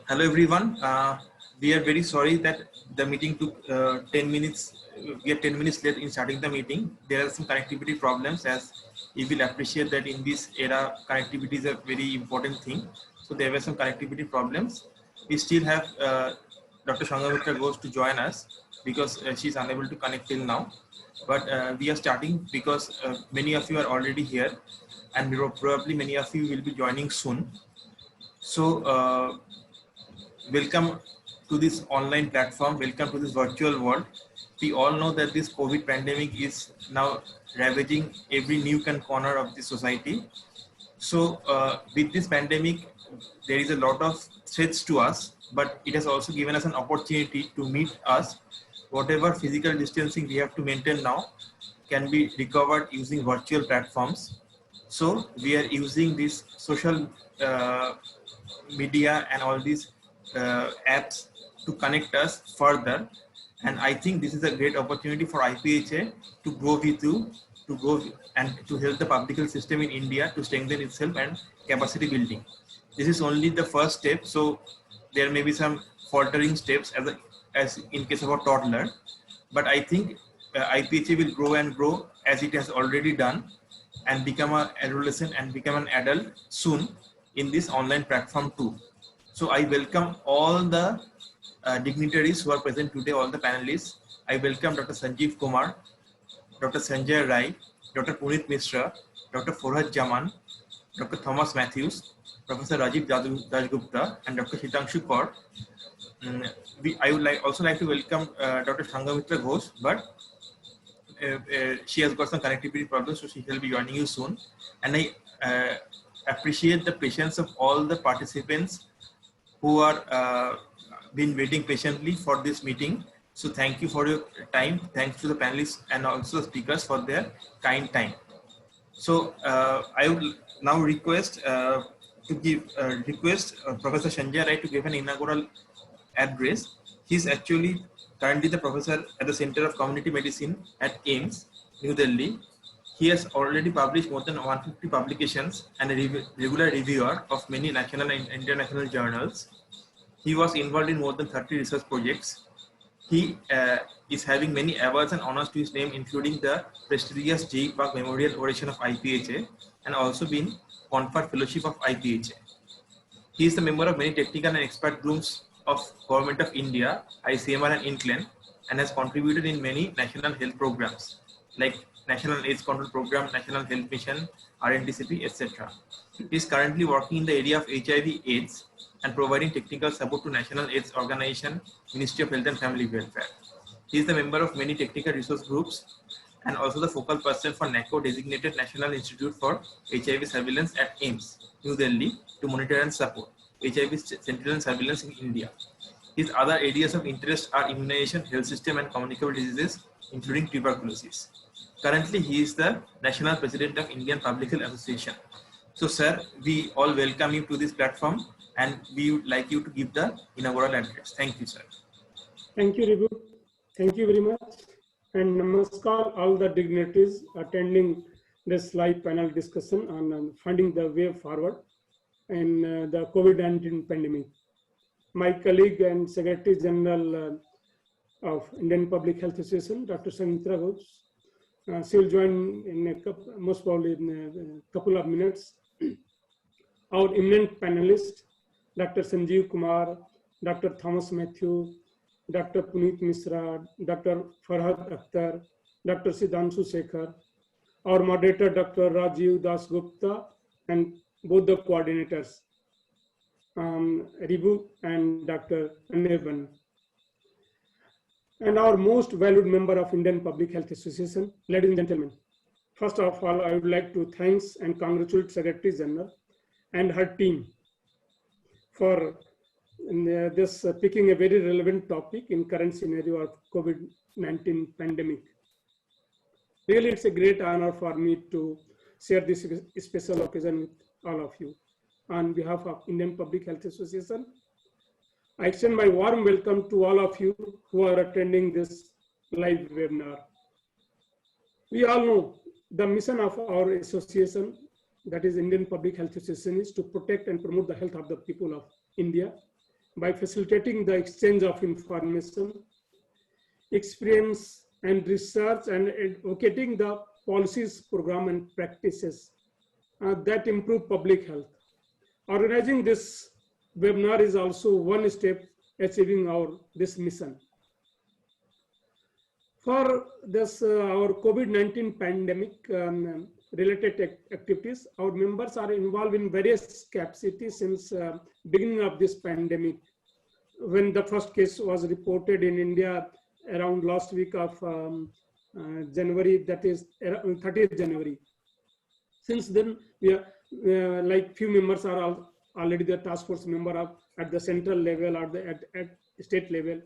Hello everyone. We are very sorry that the meeting took 10 minutes. We are 10 minutes late in starting the meeting. There are some connectivity problems, as you will appreciate that in this era, connectivity is a very important thing. So there were some connectivity problems. We still have Dr. Shangamitra Ghosh to join us because she is unable to connect till now. But we are starting because many of you are already here, and probably many of you will be joining soon. So welcome to this online platform. Welcome to this virtual world. We all know that this COVID pandemic is now ravaging every nook and corner of the society. So with this pandemic, there is a lot of threats to us, but it has also given us an opportunity to meet us. Whatever physical distancing we have to maintain now can be recovered using virtual platforms. So we are using this social media and all these apps to connect us further. And I think this is a great opportunity for IPHA to go with you, to go and to help the public health system in India to strengthen itself and capacity building. This is only the first step, so there may be some faltering steps as in case of a toddler, but I think IPHA will grow and grow as it has already done and become an adolescent and become an adult soon in this online platform too. So I welcome all the dignitaries who are present today, all the panelists. I welcome Dr. Sanjeev Kumar, Dr. Sanjay Rai, Dr. Punit Mishra, Dr. Forhad Jaman, Dr. Thomas Matthews, Professor Rajiv Dashgupta, and Dr. Hitangshu Kaur. I would also like to welcome Dr. Shangamitra Ghosh, but she has got some connectivity problems, so she will be joining you soon. And I appreciate the patience of all the participants who are been waiting patiently for this meeting. So thank you for your time. Thanks to the panelists and also speakers for their kind time. So I would now request Professor Sanjay Rai to give an inaugural address. He's actually currently the professor at the Center of Community Medicine at AIIMS, New Delhi. He has already published more than 150 publications and a regular reviewer of many national and international journals. He was involved in more than 30 research projects. He is having many awards and honors to his name, including the prestigious J. Park Memorial Oration of IPHA and also been conferred fellowship of IPHA. He is the member of many technical and expert groups of Government of India, ICMR and INCLEN, and has contributed in many national health programs like National AIDS Control Program, National Health Mission, RNDCP, etc. He is currently working in the area of HIV/AIDS and providing technical support to National AIDS Organization, Ministry of Health and Family Welfare. He is the member of many technical resource groups and also the focal person for NACO designated National Institute for HIV Surveillance at AIIMS, New Delhi, to monitor and support HIV sentinel surveillance in India. His other areas of interest are immunization, health system, and communicable diseases, including tuberculosis. Currently, he is the National President of Indian Public Health Association. So, sir, we all welcome you to this platform, and we would like you to give the inaugural address. Thank you, sir. Thank you, Ribu. Thank you very much. And namaskar, all the dignitaries attending this live panel discussion on finding the way forward in the COVID-19 pandemic. My colleague and Secretary General of Indian Public Health Association, Dr. Shangamitra Ghosh, she will join in most probably in a couple of minutes. Our eminent panelists, Dr. Sanjeev Kumar, Dr. Thomas Matthew, Dr. Punit Mishra, Dr. Farhad Akhtar, Dr. Siddhanshu Shekhar, our moderator, Dr. Rajiv Dasgupta, and both the coordinators, Ribu and Dr. Anirban. And our most valued member of Indian Public Health Association, ladies and gentlemen. First of all, I would like to thank and congratulate Secretary General and her team for this picking a very relevant topic in current scenario of COVID-19 pandemic. Really, it's a great honor for me to share this special occasion with all of you. On behalf of Indian Public Health Association, I extend my warm welcome to all of you who are attending this live webinar. We all know the mission of our association, that is Indian Public Health Association, is to protect and promote the health of the people of India by facilitating the exchange of information, experience and research, and advocating the policies, program, and practices that improve public health. Organizing this webinar is also one step achieving this mission. For this our COVID-19 pandemic related activities, our members are involved in various capacities since beginning of this pandemic. When the first case was reported in India around last week of January, that is 30th January. Since then, we are like few members are already the task force member at the central level or at state level.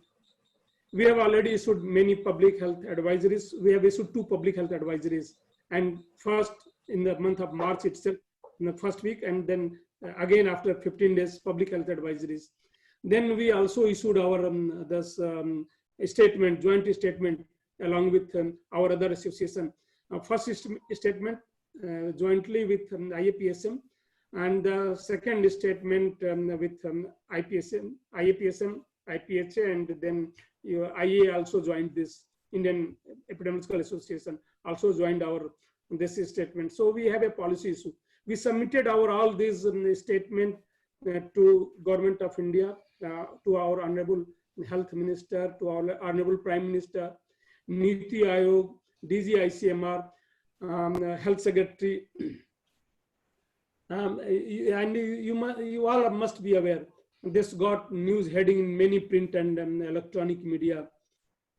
We have already issued many public health advisories. We have issued 2 public health advisories, and first in the month of March itself, in the first week, and then again after 15 days, public health advisories. Then we also issued our statement, joint statement, along with our other association. First statement jointly with IAPSM, and the second statement with IAPSM, IPHA, and then IA also joined this. Indian Epidemiological Association also joined this statement. So we have a policy issue. We submitted all these statement to Government of India, to our Honorable Health Minister, to our Honorable Prime Minister, Niti Aayog, DG ICMR, Health Secretary. And you all must be aware, this got news heading in many print and electronic media.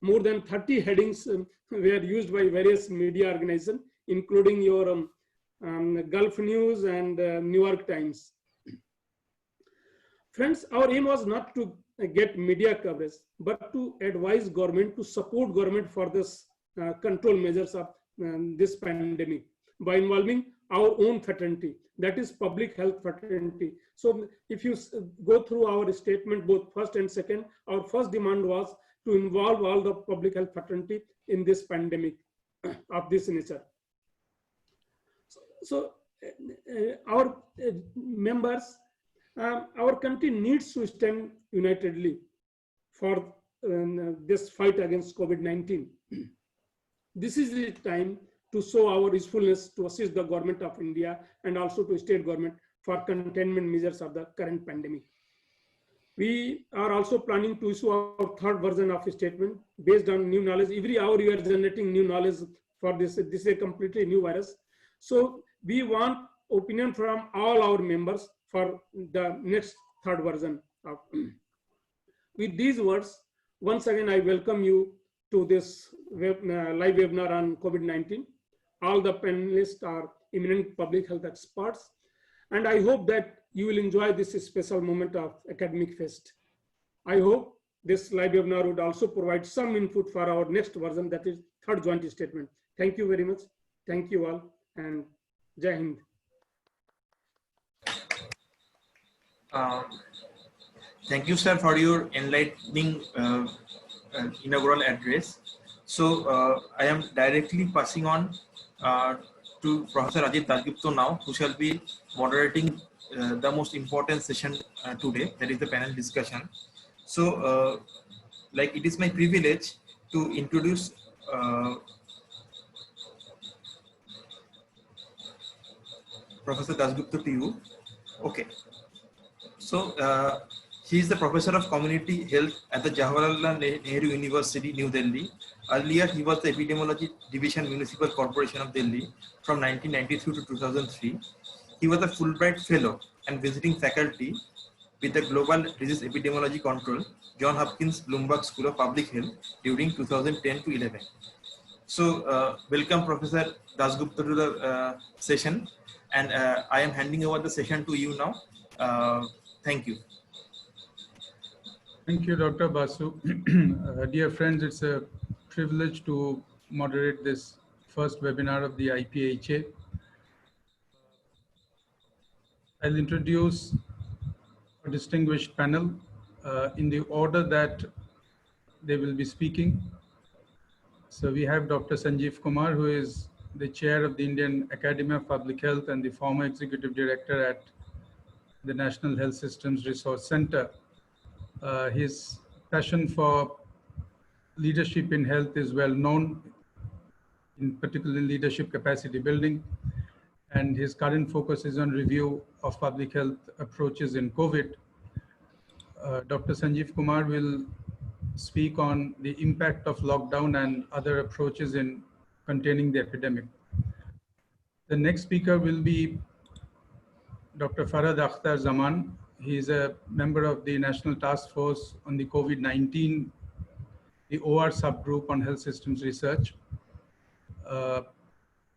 More than 30 headings were used by various media organizations, including your Gulf News and New York Times. Friends, our aim was not to get media coverage, but to advise government, to support government for this control measures of this pandemic by involving our own fraternity, that is public health fraternity. So if you go through our statement, both first and second, our first demand was to involve all the public health fraternity in this pandemic of this nature. So our members, our country needs to stand unitedly for this fight against COVID-19. This is the time to show our usefulness to assist the Government of India and also to state government for containment measures of the current pandemic. We are also planning to issue our 3rd version of a statement based on new knowledge. Every hour we are generating new knowledge for this. This is a completely new virus. So we want opinion from all our members for the next 3rd version. With these words, once again, I welcome you to this live webinar on COVID-19. All the panelists are eminent public health experts, and I hope that you will enjoy this special moment of academic fest. I hope this live webinar would also provide some input for our next version, that is 3rd joint statement. Thank you very much. Thank you all, and Jai Hind. Thank you, sir, for your enlightening inaugural address. So I am directly passing on to Professor Ajit Dasgupta now, who shall be moderating the most important session today, that is the panel discussion. So like it is my privilege to introduce Professor Dasgupta to you. Okay. So he is the Professor of Community Health at the Jawaharlal Nehru University, New Delhi. Earlier, he was the Epidemiology Division, Municipal Corporation of Delhi from 1993 to 2003. He was a Fulbright Fellow and visiting faculty with the Global Disease Epidemiology Control, John Hopkins Bloomberg School of Public Health during 2010 to 11. So welcome Professor Dasgupta to the session, and I am handing over the session to you now. Thank you. Thank you, Dr. Basu. Dear friends, it's a privilege to moderate this first webinar of the IPHA. I'll introduce a distinguished panel in the order that they will be speaking. So we have Dr. Sanjeev Kumar, who is the chair of the Indian Academy of Public Health and the former executive director at the National Health Systems Resource Center. His passion for leadership in health is well known, in particular leadership capacity building. And his current focus is on review of public health approaches in COVID. Dr. Sanjeev Kumar will speak on the impact of lockdown and other approaches in containing the epidemic. The next speaker will be Dr. Farhad Akhtar Zaman. He is a member of the National Task Force on the COVID-19, the OR subgroup on health systems research.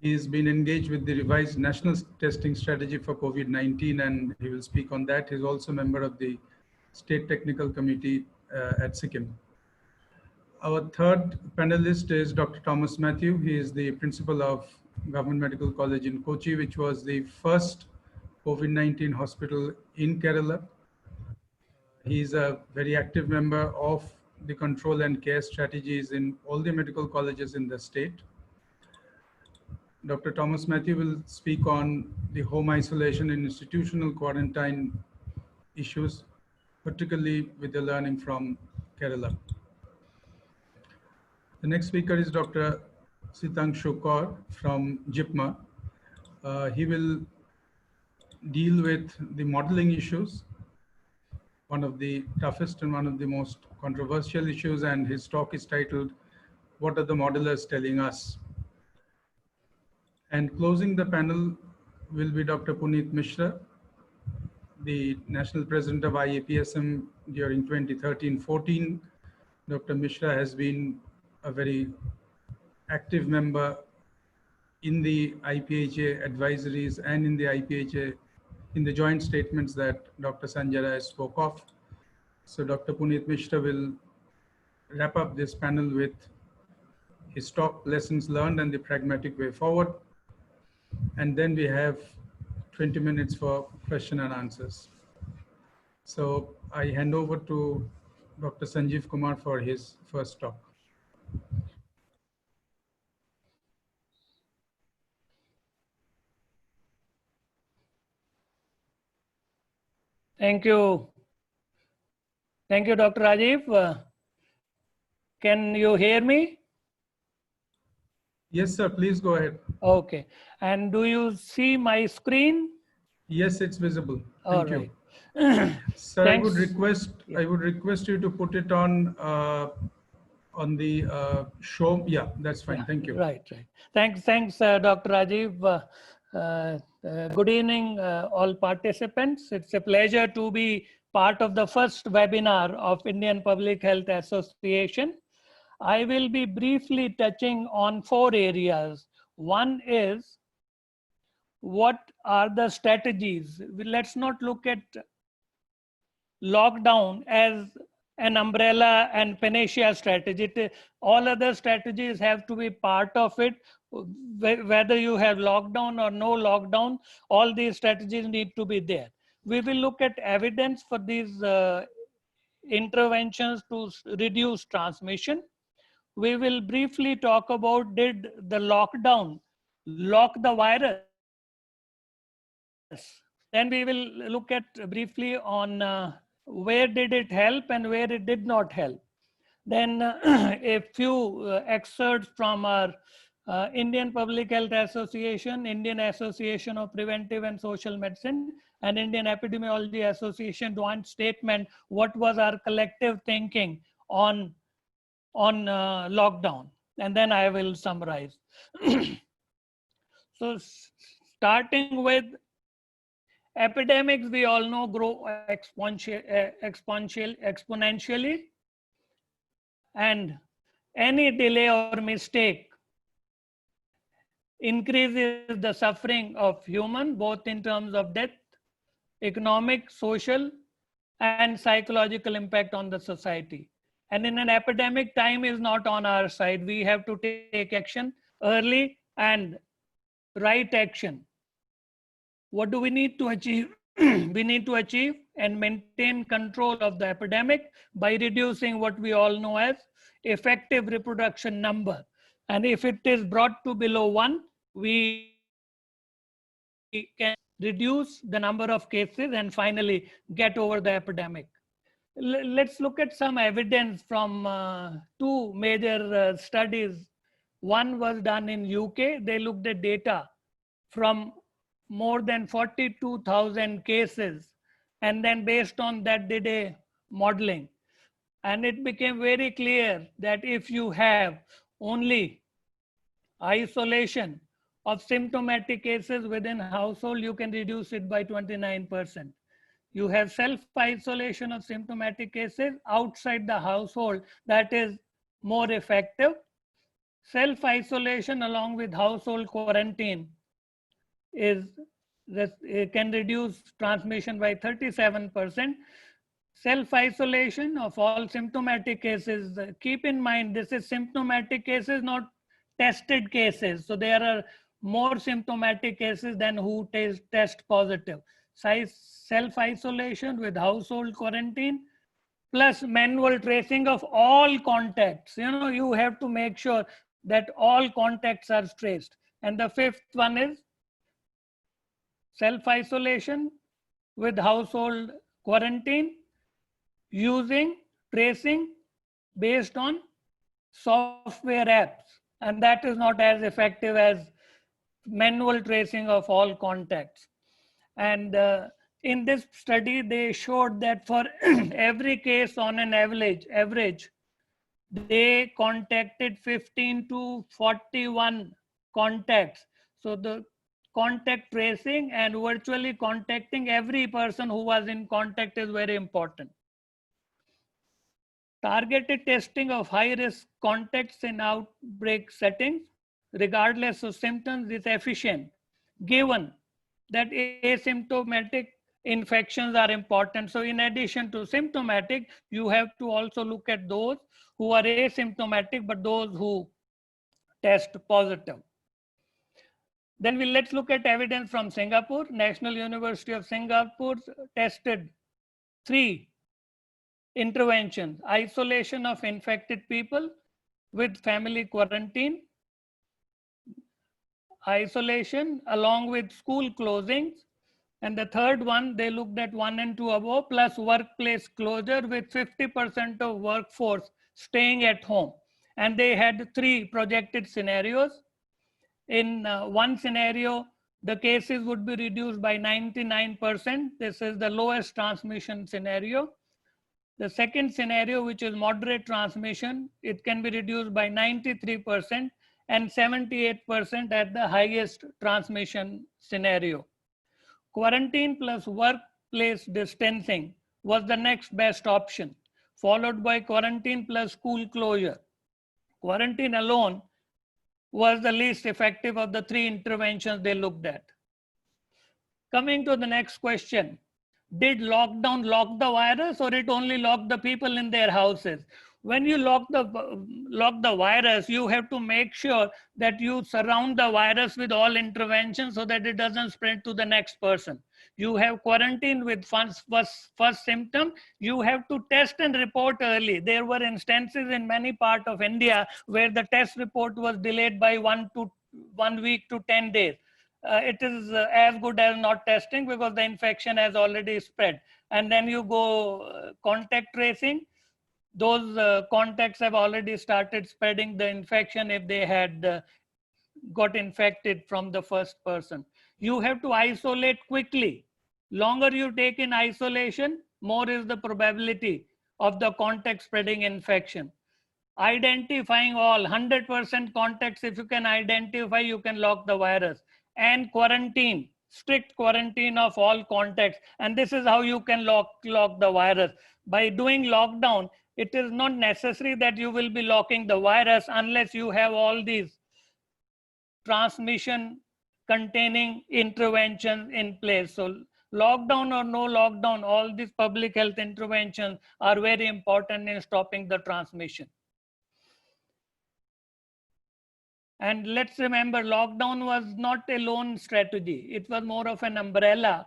He's been engaged with the revised national testing strategy for COVID-19, and he will speak on that. He's also a member of the State Technical Committee at Sikkim. Our third panelist is Dr. Thomas Matthew. He is the principal of Government Medical College in Kochi, which was the first COVID-19 hospital in Kerala. He is a very active member of the control and care strategies in all the medical colleges in the state. Dr. Thomas Matthew will speak on the home isolation and institutional quarantine issues, particularly with the learning from Kerala. The next speaker is Dr. Sitangshu Kaur from JIPMA. He will deal with the modeling issues, one of the toughest and one of the most controversial issues, and his talk is titled, "What are the modelers telling us?" And closing the panel will be Dr. Puneet Mishra, the National President of IAPSM during 2013-14. Dr. Mishra has been a very active member in the IPHA advisories and in the IPHA, in the joint statements that Dr. Sanjay Rai spoke of. So Dr. Puneet Mishra will wrap up this panel with his talk, lessons learned and the pragmatic way forward. And then we have 20 minutes for question and answers. So I hand over to Dr. Sanjeev Kumar for his first talk. Thank you. Thank you, Dr. Rajiv. Can you hear me? Yes, sir. Please go ahead. Okay. And do you see my screen? Yes, it's visible. All Thank right. you. Sir, Thanks. I would request you to put it on the show. Yeah, that's fine. Yeah, Thank you. Right. Thanks, Dr. Rajiv. Good evening, all participants. It's a pleasure to be part of the first webinar of Indian Public Health Association. I will be briefly touching on 4 areas. One is, what are the strategies? Let's not look at lockdown as an umbrella and panacea strategy. All other strategies have to be part of it. Whether you have lockdown or no lockdown, all these strategies need to be there. We will look at evidence for these interventions to reduce transmission. We will briefly talk about, did the lockdown lock the virus? Then we will look at briefly on where did it help and where it did not help. Then a few excerpts from our Indian Public Health Association, Indian Association of Preventive and Social Medicine, and Indian Epidemiology Association joint statement. What was our collective thinking on lockdown? And then I will summarize. So starting with epidemics, we all know grow exponentially, and any delay or mistake increases the suffering of human, both in terms of death, economic, social, and psychological impact on the society. And in an epidemic, time is not on our side. We have to take action early and right action. What do we need to achieve? We need to achieve and maintain control of the epidemic by reducing what we all know as effective reproduction number. And if it is brought to below 1, we can reduce the number of cases and finally get over the epidemic. Let's look at some evidence from two major studies. One was done in UK. They looked at data from more than 42,000 cases, and then based on that did a modeling. And it became very clear that if you have only isolation of symptomatic cases within household, you can reduce it by 29%. You have self-isolation of symptomatic cases outside the household, that is more effective. Self-isolation along with household quarantine is can reduce transmission by 37%. Self-isolation of all symptomatic cases, keep in mind this is symptomatic cases, not tested cases. So there are more symptomatic cases than who test positive. Self-isolation with household quarantine plus manual tracing of all contacts. You know, you have to make sure that all contacts are traced. And the fifth one is self-isolation with household quarantine using tracing based on software apps. And that is not as effective as manual tracing of all contacts. And in this study, they showed that for every case on an average, they contacted 15 to 41 contacts. So the contact tracing and virtually contacting every person who was in contact is very important. Targeted testing of high-risk contacts in outbreak settings, regardless of symptoms, is efficient, given that asymptomatic infections are important. So in addition to symptomatic, you have to also look at those who are asymptomatic, but those who test positive. Then let's look at evidence from Singapore. National University of Singapore tested 3 interventions: isolation of infected people with family quarantine, isolation along with school closings, and the third one, they looked at 1 and 2 above, plus workplace closure with 50% of workforce staying at home. And they had 3 projected scenarios. In one scenario, the cases would be reduced by 99%. This is the lowest transmission scenario. The second scenario, which is moderate transmission, it can be reduced by 93% and 78% at the highest transmission scenario. Quarantine plus workplace distancing was the next best option, followed by quarantine plus school closure. Quarantine alone was the least effective of the 3 interventions they looked at. Coming to the next question, did lockdown lock the virus or it only locked the people in their houses? When you lock the virus, you have to make sure that you surround the virus with all interventions so that it doesn't spread to the next person. You have quarantine with first symptom. You have to test and report early. There were instances in many parts of India where the test report was delayed by 1 week to 10 days. It is as good as not testing because the infection has already spread. And then you go contact tracing. Those contacts have already started spreading the infection if they had got infected from the first person. You have to isolate quickly. Longer you take in isolation, more is the probability of the contact spreading infection. Identifying all 100% contacts, if you can identify, you can lock the virus. And quarantine, strict quarantine of all contacts. And this is how you can lock the virus. By doing lockdown, it is not necessary that you will be locking the virus unless you have all these transmission containing interventions in place. So lockdown or no lockdown, all these public health interventions are very important in stopping the transmission. And let's remember, lockdown was not a lone strategy. It was more of an umbrella.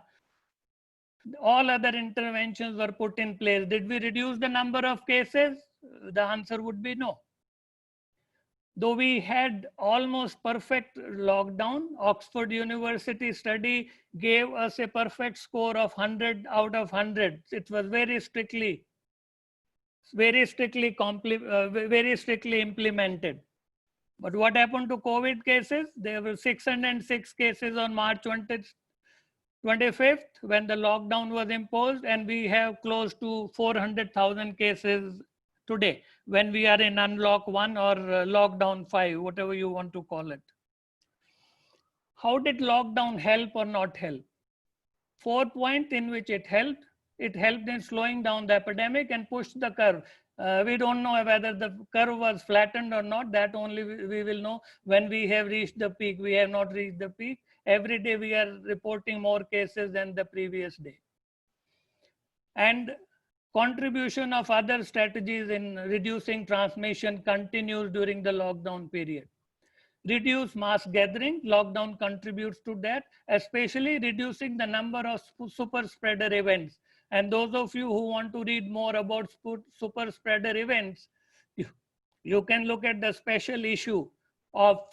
All other interventions were put in place. Did we reduce the number of cases? The answer would be no. Though we had almost perfect lockdown, Oxford University study gave us a perfect score of 100 out of 100. It was very strictly very strictly implemented. But what happened to COVID cases? There were 606 cases on March 25th when the lockdown was imposed, and we have close to 400,000 cases today when we are in unlock 1 or lockdown 5, whatever you want to call it. How did lockdown help or not help? 4 points in which it helped in slowing down the epidemic and pushed the curve. We don't know whether the curve was flattened or not. That only we will know when we have reached the peak. We have not reached the peak. Every day we are reporting more cases than the previous day. And contribution of other strategies in reducing transmission continues during the lockdown period. Reduce mass gathering, lockdown contributes to that, especially reducing the number of super spreader events. And those of you who want to read more about super spreader events, you can look at the special issue of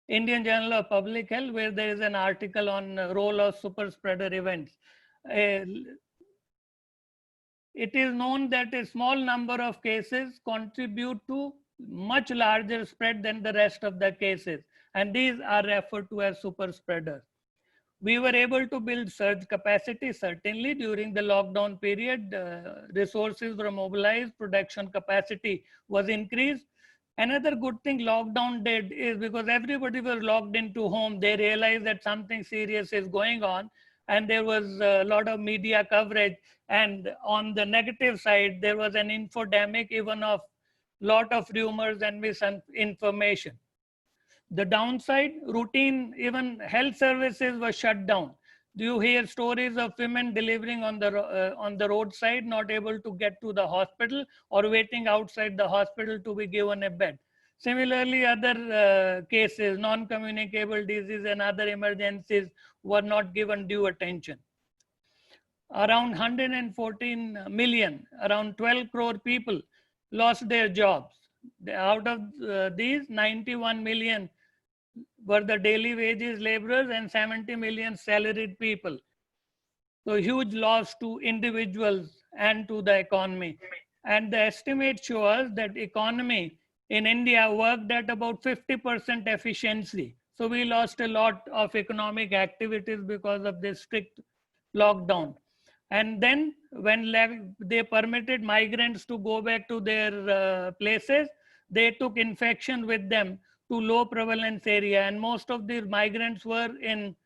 Indian Journal of Public Health, where there is an article on role of super spreader events. It is known that a small number of cases contribute to much larger spread than the rest of the cases, and these are referred to as super spreaders. We were able to build surge capacity, certainly during the lockdown period. Resources were mobilized, production capacity was increased. Another good thing lockdown did is, because everybody was locked into home, they realized that something serious is going on, and there was a lot of media coverage. And on the negative side, there was an infodemic, even of lot of rumors and misinformation. The downside, routine, even health services were shut down. Do you hear stories of women delivering on the roadside, not able to get to the hospital, or waiting outside the hospital to be given a bed? Similarly, other cases, non-communicable disease and other emergencies were not given due attention. Around 114 million, around 12 crore people lost their jobs. Out of these, 91 million were the daily wages laborers and 70 million salaried people. So huge loss to individuals and to the economy. And the estimate shows that economy in India worked at about 50% efficiency. So we lost a lot of economic activities because of this strict lockdown. And then when they permitted migrants to go back to their places, they took infection with them to low prevalence area. And most of these migrants were in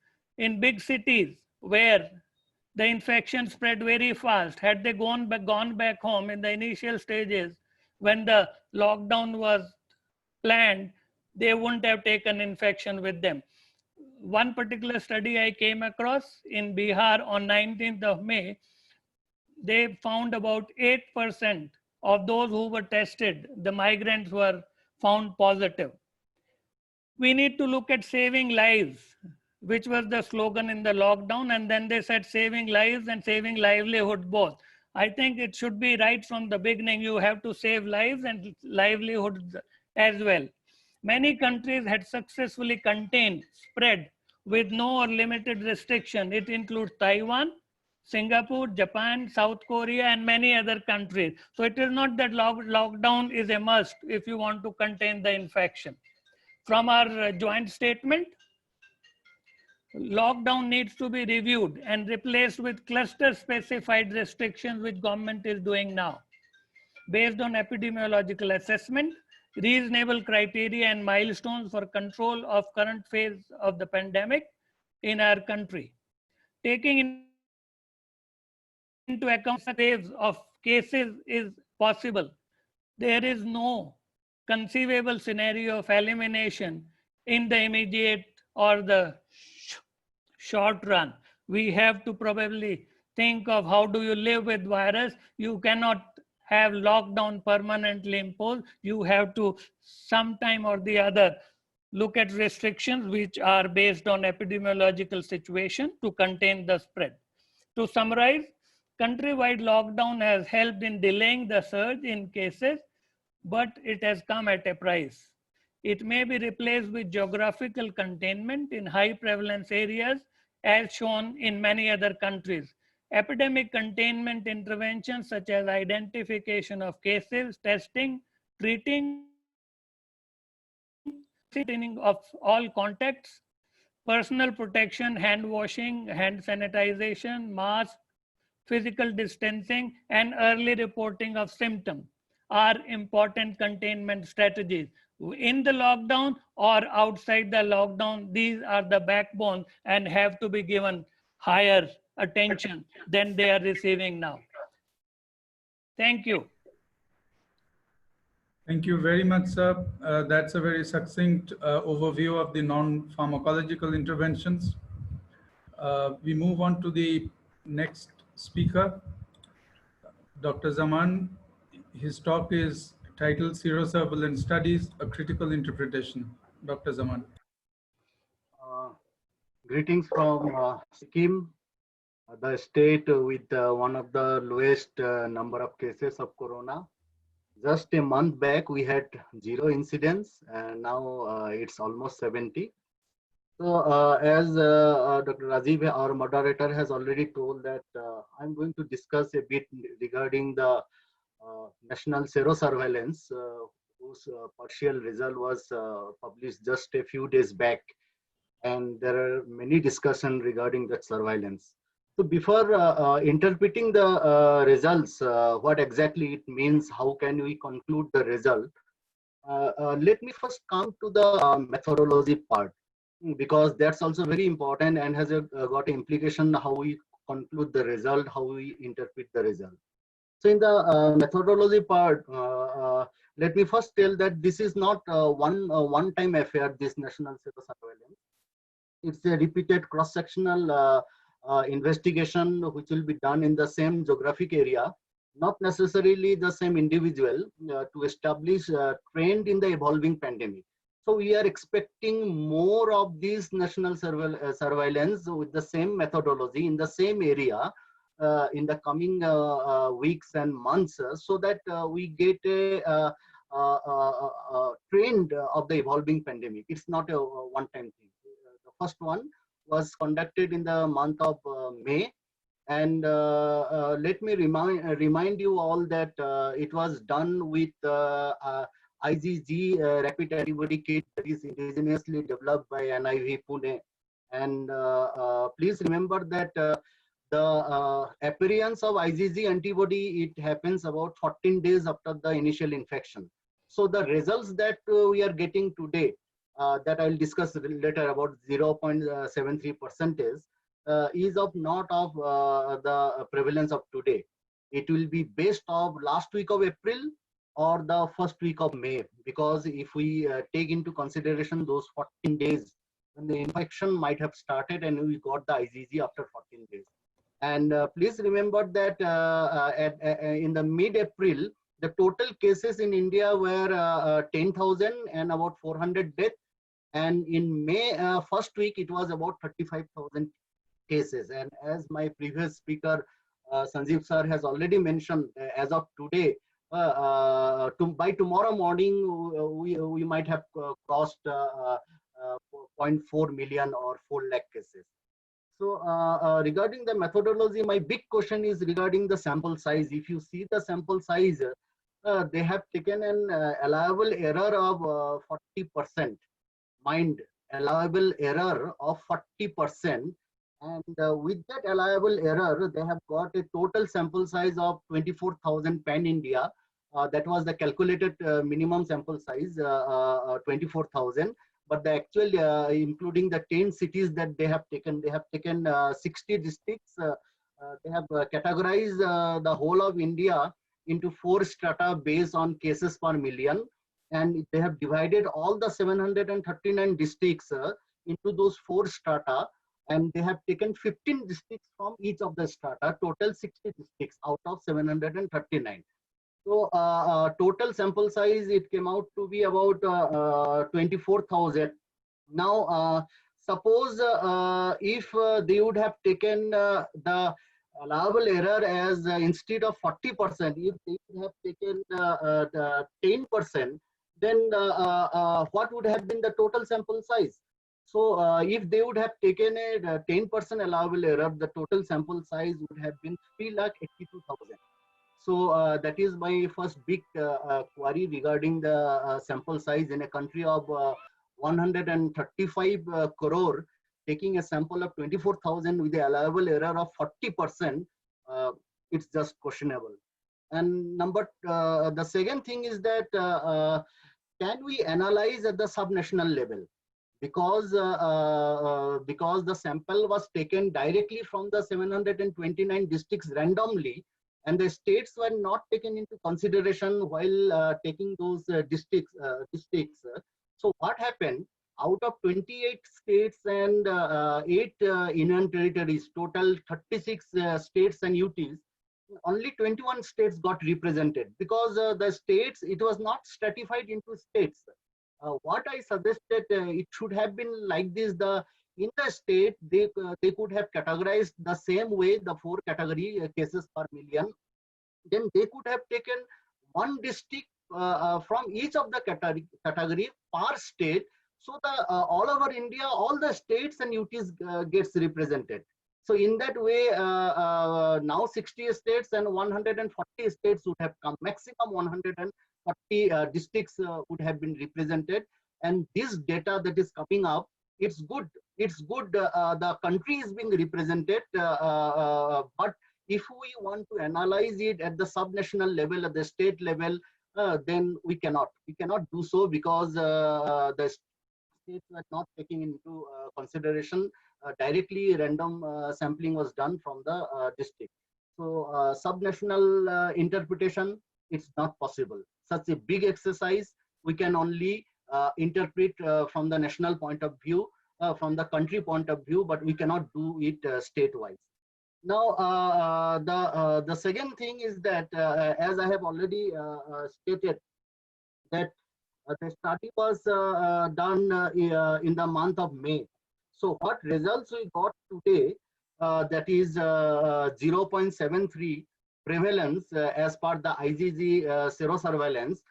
big cities where the infection spread very fast. Had they gone back home in the initial stages, when the lockdown was planned, they wouldn't have taken infection with them. One particular study I came across in Bihar on 19th of May, they found about 8% of those who were tested, the migrants were found positive. We need to look at saving lives, which was the slogan in the lockdown. And then they said saving lives and saving livelihood both. I think it should be right from the beginning. You have to save lives and livelihoods as well. Many countries had successfully contained spread with no or limited restriction. It includes Taiwan, Singapore, Japan, South Korea, and many other countries. So it is not that lockdown is a must if you want to contain the infection. From our joint statement, lockdown needs to be reviewed and replaced with cluster-specified restrictions, which government is doing now. Based on epidemiological assessment, reasonable criteria and milestones for control of current phase of the pandemic in our country. Taking into account waves of cases is possible. There is no conceivable scenario of elimination in the immediate or the short run. We have to probably think of how do you live with virus. You cannot have lockdown permanently imposed. You have to sometime or the other look at restrictions which are based on epidemiological situation to contain the spread. To summarize, countrywide lockdown has helped in delaying the surge in cases, but it has come at a price. It may be replaced with geographical containment in high prevalence areas as shown in many other countries. epidemic containment interventions such as identification of cases, testing, treating, screening of all contacts, personal protection, hand washing, hand sanitization, mask, physical distancing, and early reporting of symptoms are important containment strategies. In the lockdown or outside the lockdown, these are the backbone and have to be given higher attention than they are receiving now. Thank you. Thank you very much, sir. That's a very succinct overview of the non-pharmacological interventions. We move on to the next speaker, Dr. Zaman. His talk is titled Serosurveillance Studies, a Critical Interpretation. Dr. Zaman. Greetings from Sikkim, the state with one of the lowest number of cases of corona. Just a month back, we had 0 incidents, and now it's almost 70. So as Dr. Rajiv, our moderator, has already told that I'm going to discuss a bit regarding the national serosurveillance, whose partial result was published just a few days back. And there are many discussions regarding that surveillance. So before interpreting the results, what exactly it means, how can we conclude the result, let me first come to the methodology part, because that's also very important and has got an implication how we conclude the result, how we interpret the result. So in the methodology part, let me first tell that this is not one-time affair, this national serosurveillance. It's a repeated cross-sectional investigation which will be done in the same geographic area, not necessarily the same individual, to establish a trend in the evolving pandemic. So we are expecting more of these national surveillance with the same methodology in the same area in the coming weeks and months, so that we get a trend of the evolving pandemic. It's not a one-time thing. The first one was conducted in the month of May, and let me remind you all that it was done with IgG rapid antibody kit that is indigenously developed by NIV Pune. And please remember that the appearance of IgG antibody, it happens about 14 days after the initial infection. So the results that we are getting today, that I'll discuss later, about 0.73%, is of not of the prevalence of today. It will be based of last week of April or the first week of May, because if we take into consideration those 14 days when the infection might have started and we got the IgG after 14 days. And please remember that in the mid-April, the total cases in India were 10,000 and about 400 deaths. And in May first week, it was about 35,000 cases. And as my previous speaker, Sanjeev sir, has already mentioned, as of today, by tomorrow morning, we might have crossed 0.4 million or 4 lakh cases. So regarding the methodology, my big question is regarding the sample size. If you see the sample size, they have taken an allowable error of 40%. Mind, allowable error of 40%. And with that allowable error, they have got a total sample size of 24,000 pan-India. That was the calculated minimum sample size, 24,000. But the actual, including the 10 cities that they have taken 60 districts. They have categorized the whole of India into 4 strata based on cases per million. And they have divided all the 739 districts into those 4 strata. And they have taken 15 districts from each of the strata, total 60 districts out of 739. So total sample size, it came out to be about 24,000. Now, suppose if they would have taken the allowable error as instead of 40%, if they would have taken the 10%, then what would have been the total sample size? So if they would have taken a 10% allowable error, the total sample size would have been 3,82,000. So that is my first big query regarding the sample size in a country of 135 crore. Taking a sample of 24,000 with the allowable error of 40%, it's just questionable. And the second thing is that can we analyze at the subnational level? Because the sample was taken directly from the 729 districts randomly, and the states were not taken into consideration while taking those districts. So what happened? Out of 28 states and 8 union territories, total 36 states and UTs, only 21 states got represented, because the states, it was not stratified into states. What I suggested, it should have been like this: in the state, they could have categorized the same way, the 4 category cases per million. Then they could have taken one district from each of the category per state, so the all over India, all the states and UTs gets represented. So in that way, now 60 states and 140 states would have come. Maximum 140 districts would have been represented. And this data that is coming up, it's good. It's good. The country is being represented, but if we want to analyze it at the subnational level, at the state level, then we cannot. We cannot do so, because the states were not taking into consideration. Directly random sampling was done from the district. So subnational interpretation, it's not possible. Such a big exercise, we can only interpret from the national point of view, from the country point of view, but we cannot do it state-wise. Now, the second thing is that, as I have already stated, that the study was done in the month of May. So what results we got today, that is 0.73 prevalence as per the IgG serosurveillance.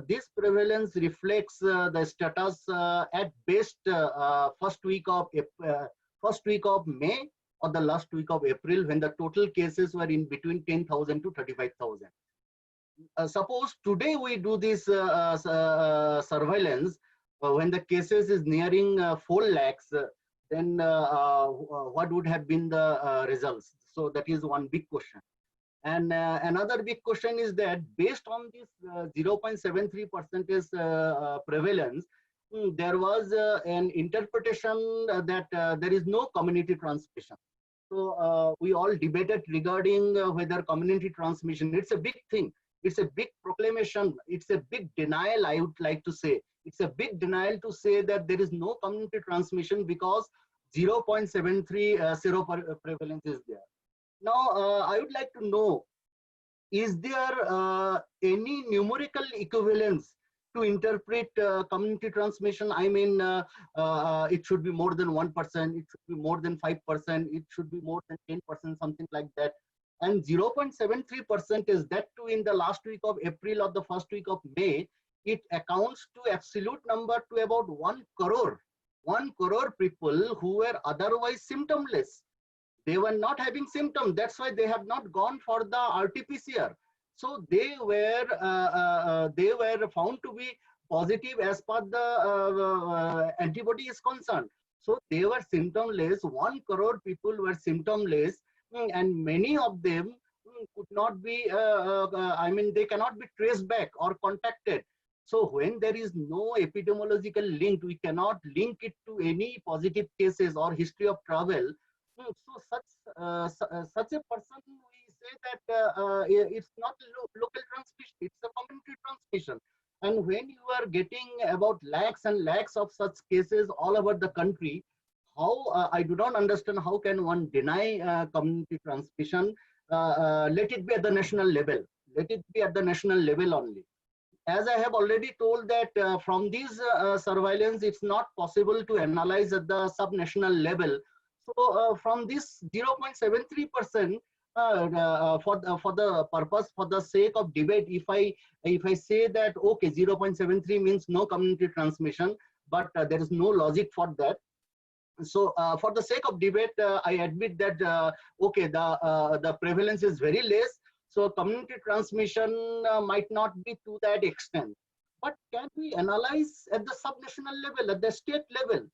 This prevalence reflects the status at best first week of May or the last week of April, when the total cases were in between 10,000 to 35,000. Suppose today we do this surveillance when the cases is nearing 4 lakhs, then what would have been the results? So that is one big question. And another big question is that based on this 0.73% prevalence, there was an interpretation that there is no community transmission. So we all debated regarding whether community transmission, it's a big thing. It's a big proclamation. It's a big denial, I would like to say. It's a big denial to say that there is no community transmission because 0.73 prevalence is there. Now, I would like to know, is there any numerical equivalence to interpret community transmission? I mean, it should be more than 1%, it should be more than 5%, it should be more than 10%, something like that. And 0.73% is that too in the last week of April or the first week of May. It accounts to absolute number to about 1 crore. 1 crore people who were otherwise symptomless. They were not having symptoms. That's why they have not gone for the RT-PCR. So they were found to be positive as per the antibody is concerned. So they were symptomless. 1 crore people were symptomless, and many of them could not be. I mean, they cannot be traced back or contacted. So when there is no epidemiological link, we cannot link it to any positive cases or history of travel. So such a person, we say that it's not local transmission, it's a community transmission. And when you are getting about lakhs and lakhs of such cases all over the country, how I do not understand how can one deny community transmission. Let it be at the national level. Let it be at the national level only. As I have already told that from these surveillance, it's not possible to analyze at the subnational level. So from this 0.73%, for the purpose, for the sake of debate, if I say that okay, 0.73 means no community transmission, but there is no logic for that. So for the sake of debate, I admit that okay, the prevalence is very less, so community transmission might not be to that extent. But can we analyze at the subnational level, at the state level,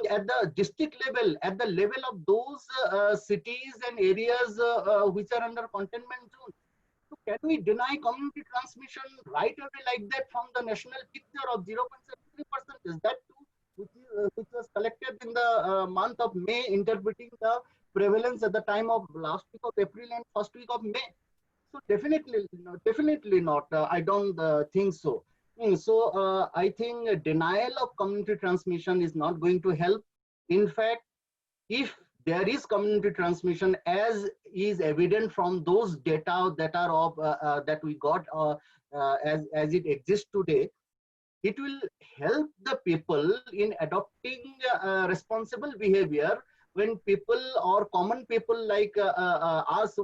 at the district level, at the level of those cities and areas which are under containment zone? So can we deny community transmission right away like that from the national picture of 0.73%? Is that true? Which was collected in the month of May, interpreting the prevalence at the time of last week of April and first week of May. So definitely not. I don't think so. So I think denial of community transmission is not going to help. In fact, if there is community transmission, as is evident from those data that are of that we got as it exists today, it will help the people in adopting responsible behavior. When people or common people like us,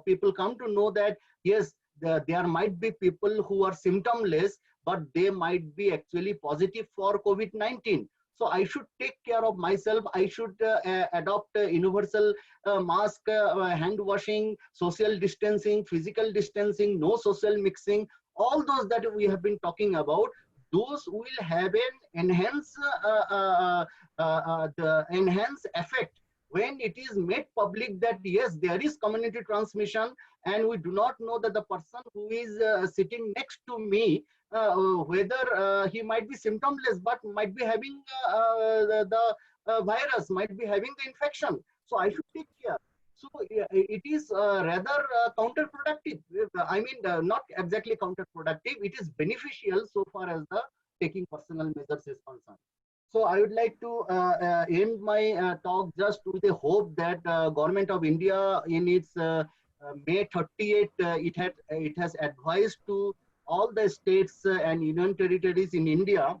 people come to know that yes, there might be people who are symptomless, but they might be actually positive for COVID-19. So I should take care of myself. I should adopt universal mask, hand washing, social distancing, physical distancing, no social mixing, all those that we have been talking about. Those will have an the enhanced effect when it is made public that yes, there is community transmission, and we do not know that the person who is sitting next to me, whether he might be symptomless but might be having the virus, might be having the infection. So I should take care. So it is rather counterproductive. I mean, not exactly counterproductive. It is beneficial so far as the taking personal measures is concerned. So I would like to end my talk just with the hope that Government of India in its May 38, it has advised to all the states and union territories in India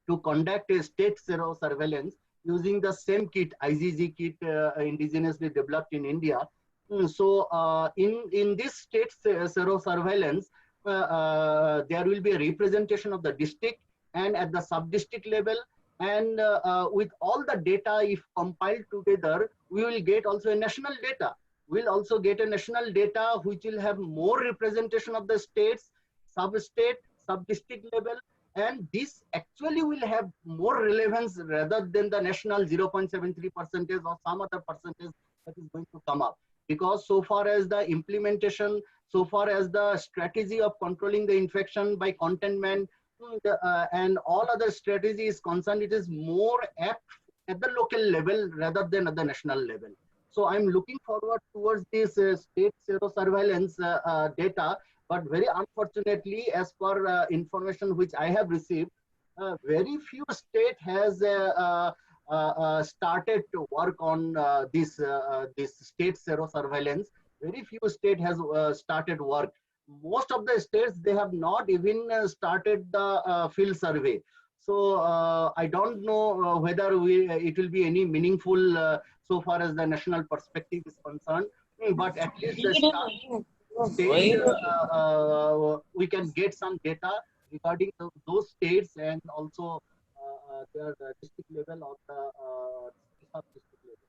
to conduct a state sero surveillance using the same kit, IgG kit, indigenously developed in India. So in this state sero surveillance, there will be a representation of the district and at the sub-district level. And with all the data, if compiled together, we will get also a national data. We'll also get a national data which will have more representation of the states, sub-state, sub-district level. And this actually will have more relevance rather than the national 0.73% or some other percentage that is going to come up. Because so far as the implementation, so far as the strategy of controlling the infection by containment and all other strategies concerned, it is more apt at the local level rather than at the national level. So I'm looking forward towards this state sero surveillance data. But very unfortunately, as per information which I have received, very few state has started to work on this state sero surveillance. Very few state has started work. Most of the states, they have not even started the field survey. So I don't know whether it will be any meaningful so far as the national perspective is concerned. But at least the state, we can get some data regarding those states and also their district level or the sub-district level.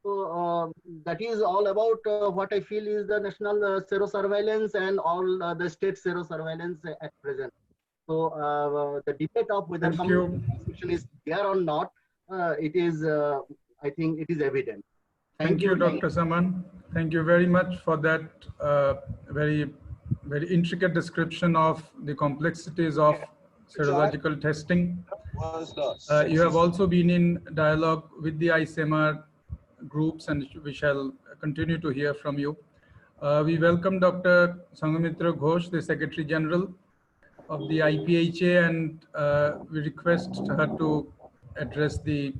So that is all about what I feel is the national sero surveillance and all the state sero surveillance at present. So the debate of whether community transmission is there or not, it is, I think it is evident. Thank you, Dr. Saman. Thank you very much for that very intricate description of the complexities of serological testing. You have also been in dialogue with the ICMR groups, and we shall continue to hear from you. We welcome Dr. Sanghamitra Ghosh, the Secretary General of the IPHA, and we request her to address the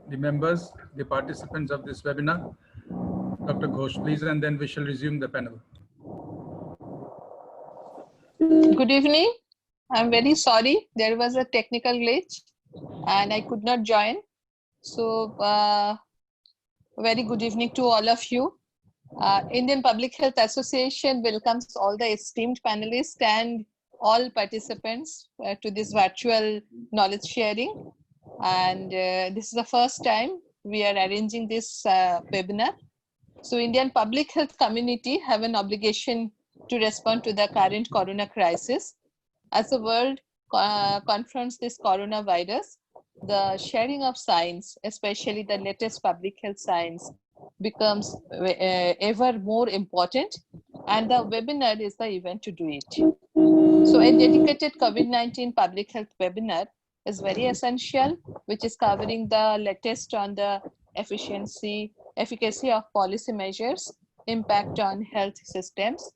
members, the participants of this webinar. Dr. Ghosh, please, and then we shall resume the panel. Good evening. I'm very sorry. There was a technical glitch and I could not join. So very good evening to all of you. Indian Public Health Association welcomes all the esteemed panelists and all participants to this virtual knowledge sharing. And this is the first time we are arranging this webinar. So Indian public health community have an obligation to respond to the current corona crisis. As the world confronts this coronavirus, the sharing of science, especially the latest public health science, becomes ever more important, and the webinar is the event to do it. So a dedicated COVID-19 public health webinar is very essential, which is covering the latest on the efficacy of policy measures, impact on health systems.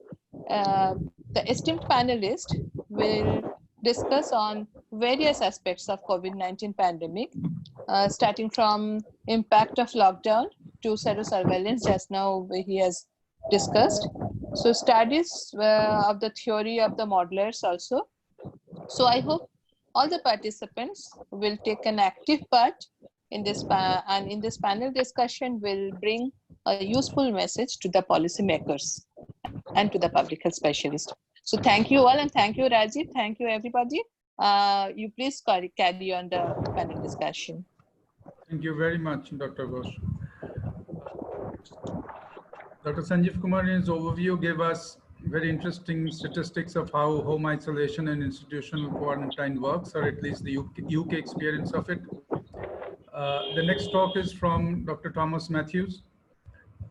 The esteemed panelists will discuss on various aspects of COVID-19 pandemic, starting from impact of lockdown to serosurveillance, just now he has discussed. So studies of the theory of the modelers also. So I hope all the participants will take an active part in this and in this panel discussion will bring a useful message to the policymakers and to the public health specialists. So thank you all, and thank you, Rajiv. Thank you, everybody. You please carry on the panel discussion. Thank you very much, Dr. Ghosh. Dr. Sanjeev Kumar, in his overview, gave us very interesting statistics of how home isolation and institutional quarantine works, or at least the UK experience of it. The next talk is from Dr. Thomas Matthews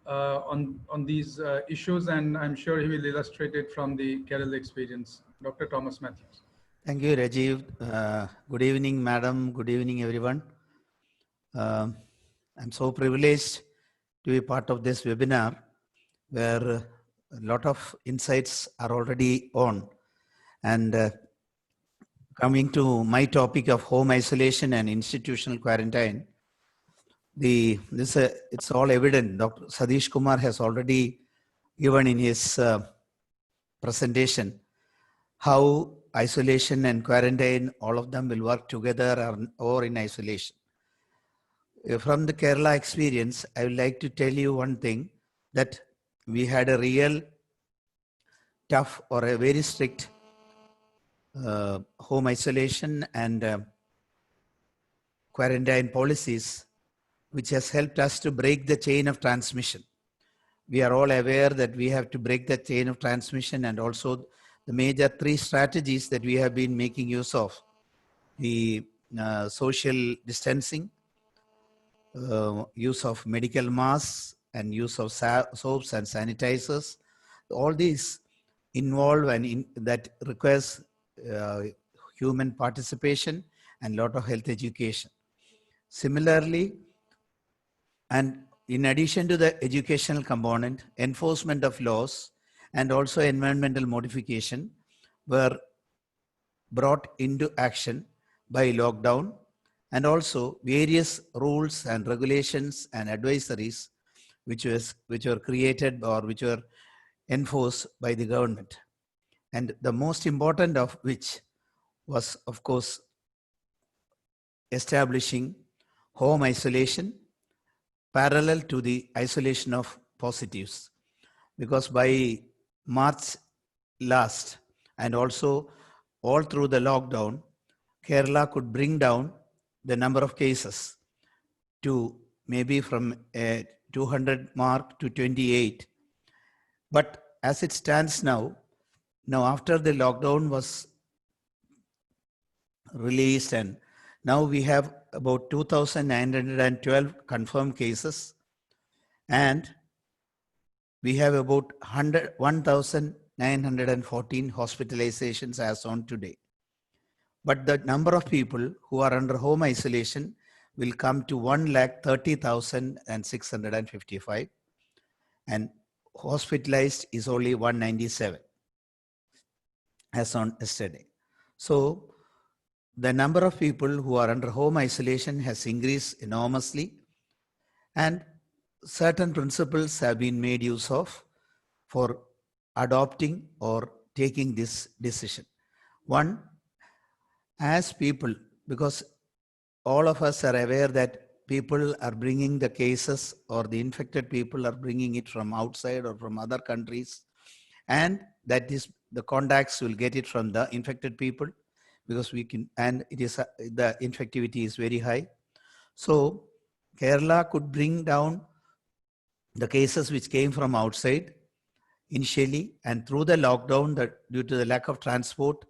on these issues, and I'm sure he will illustrate it from the Kerala experience. Dr. Thomas Matthews. Thank you, Rajiv. Good evening, madam. Good evening, everyone. I'm so privileged to be part of this webinar where a lot of insights are already on. And coming to my topic of home isolation and institutional quarantine, it's all evident. Dr. Satish Kumar has already given in his presentation how isolation and quarantine, all of them will work together or in isolation. From the Kerala experience, I would like to tell you one thing, that we had a real tough or a very strict home isolation and quarantine policies, which has helped us to break the chain of transmission. We are all aware that we have to break the chain of transmission, and also the major three strategies that we have been making use of: the social distancing, use of medical masks, and use of soaps and sanitizers. All these involve and that requires human participation and lot of health education. Similarly, and in addition to the educational component, enforcement of laws and also environmental modification were brought into action by lockdown, and also various rules and regulations and advisories which were created or which were enforced by the government. And the most important of which was, of course, establishing home isolation parallel to the isolation of positives. Because by March last, and also all through the lockdown, Kerala could bring down the number of cases to maybe from a 200 mark to 28. But as it stands now after the lockdown was released, and now we have about 2,912 confirmed cases, and we have about 1,914 hospitalizations as on today. But the number of people who are under home isolation will come to 1,30,655, and hospitalized is only 197 as on yesterday. So the number of people who are under home isolation has increased enormously, and certain principles have been made use of for adopting or taking this decision. One, as people, because all of us are aware that people are bringing the cases, or the infected people are bringing it from outside or from other countries, and that is the contacts will get it from the infected people. because we can, and it is the infectivity is very high. So Kerala could bring down the cases which came from outside initially, and through the lockdown, that due to the lack of transport,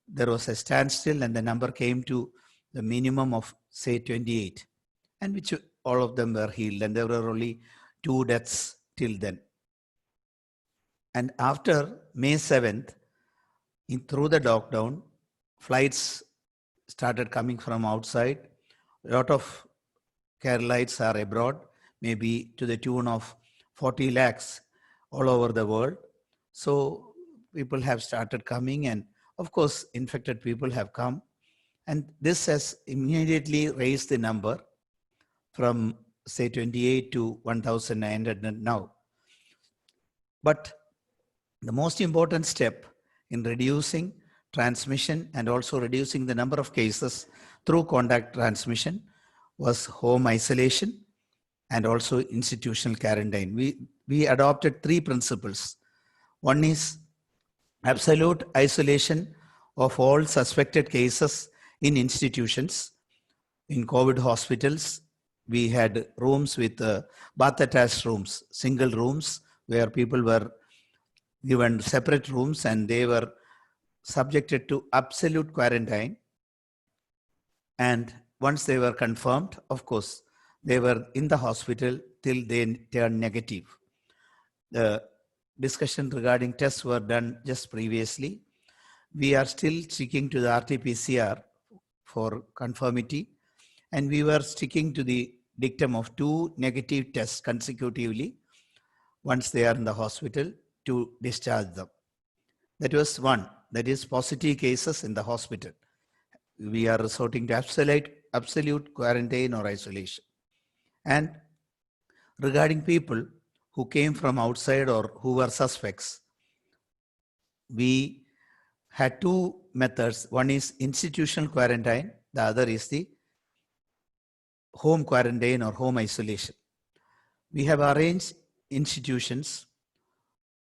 there was a standstill and the number came to the minimum of say 28, and which all of them were healed, and there were only 2 deaths till then. And after May 7th, through the lockdown, flights started coming from outside. A lot of Keralites are abroad, maybe to the tune of 40 lakhs all over the world. So people have started coming, and of course, infected people have come. And this has immediately raised the number from say 28 to 1,900 now. But the most important step in reducing transmission and also reducing the number of cases through contact transmission was home isolation and also institutional quarantine. We adopted 3 principles. One is absolute isolation of all suspected cases in institutions. In COVID hospitals, we had rooms with bath-attached rooms, single rooms where people were given separate rooms and they were subjected to absolute quarantine. And once they were confirmed, of course, they were in the hospital till they turned negative. The discussion regarding tests were done just previously. We are still sticking to the RT-PCR for conformity, and we were sticking to the dictum of 2 negative tests consecutively once they are in the hospital to discharge them. That was one, that is positive cases in the hospital. We are resorting to absolute quarantine or isolation. And regarding people who came from outside or who were suspects, we had 2 methods. One is institutional quarantine, the other is the home quarantine or home isolation. We have arranged institutions,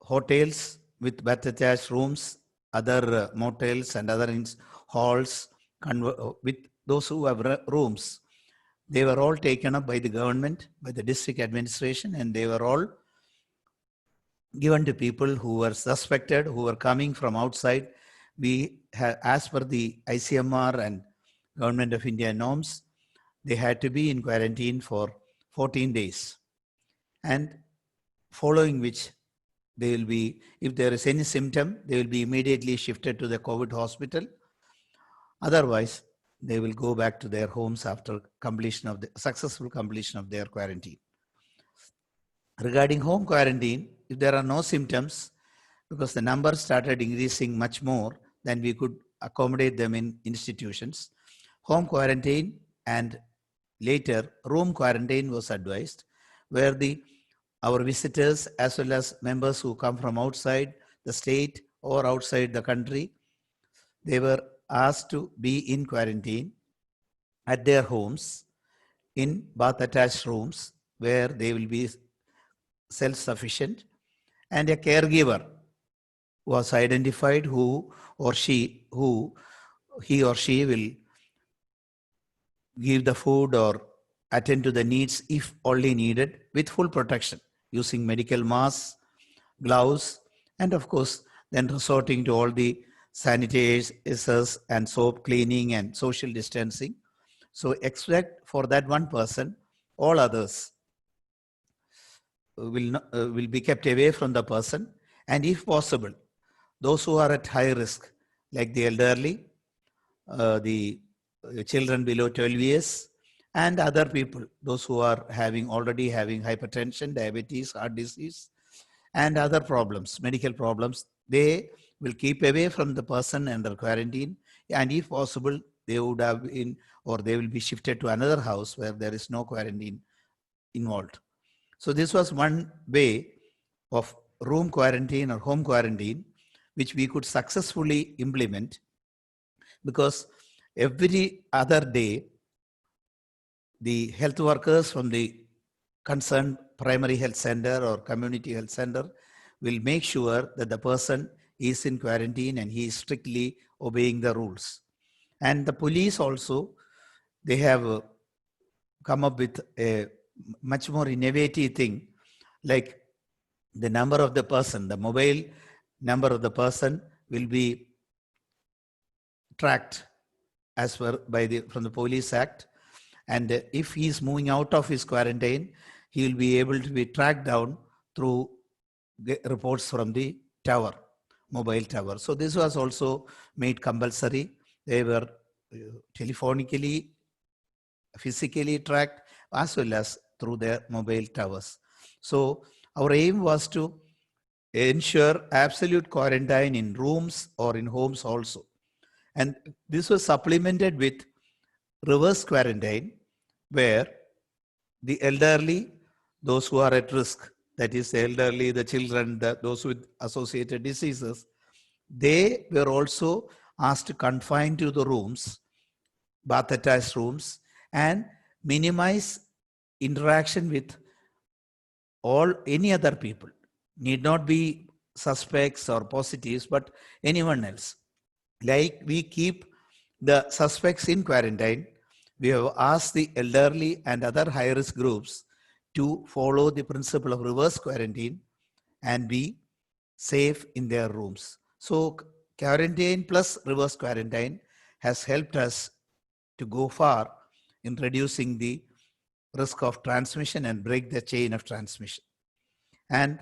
hotels with bath-attached rooms, other motels and other halls with those who have rooms. They were all taken up by the government, by the district administration, and they were all given to people who were suspected, who were coming from outside. We have, as per the ICMR and Government of India norms, they had to be in quarantine for 14 days. And following which, they will be, if there is any symptom, they will be immediately shifted to the COVID hospital. Otherwise, they will go back to their homes after completion of the successful completion of their quarantine. Regarding home quarantine, if there are no symptoms, because the numbers started increasing much more than we could accommodate them in institutions, home quarantine and later room quarantine was advised, where our visitors as well as members who come from outside the state or outside the country, they were asked to be in quarantine at their homes in bath-attached rooms where they will be self-sufficient, and a caregiver was identified he or she will give the food or attend to the needs if only needed, with full protection using medical masks, gloves, and of course then resorting to all the sanitizers and soap cleaning and social distancing. So except for that one person, all others will be kept away from the person, and if possible, those who are at high risk, like the elderly, the children below 12 years, and other people, those who are already having hypertension, diabetes, heart disease, and other problems, medical problems, they will keep away from the person under quarantine, and if possible, they would have been, or they will be shifted to another house where there is no quarantine involved. So this was one way of room quarantine or home quarantine, which we could successfully implement, because every other day, the health workers from the concerned primary health center or community health center will make sure that the person is in quarantine and he is strictly obeying the rules. And the police also, they have come up with a much more innovative thing, like the number of the person, the mobile number of the person will be tracked as per from the Police Act. And if he is moving out of his quarantine, he will be able to be tracked down through reports from the tower, mobile tower. So this was also made compulsory. They were telephonically, physically tracked, as well as through their mobile towers. So our aim was to ensure absolute quarantine in rooms or in homes also. And this was supplemented with reverse quarantine, where the elderly, those who are at risk, that is the elderly, the children, those with associated diseases, they were also asked to confine to the rooms, bath attached rooms, and minimize interaction with any other people. Need not be suspects or positives, but anyone else. Like we keep the suspects in quarantine, we have asked the elderly and other high-risk groups to follow the principle of reverse quarantine and be safe in their rooms. So quarantine plus reverse quarantine has helped us to go far in reducing the risk of transmission and break the chain of transmission. And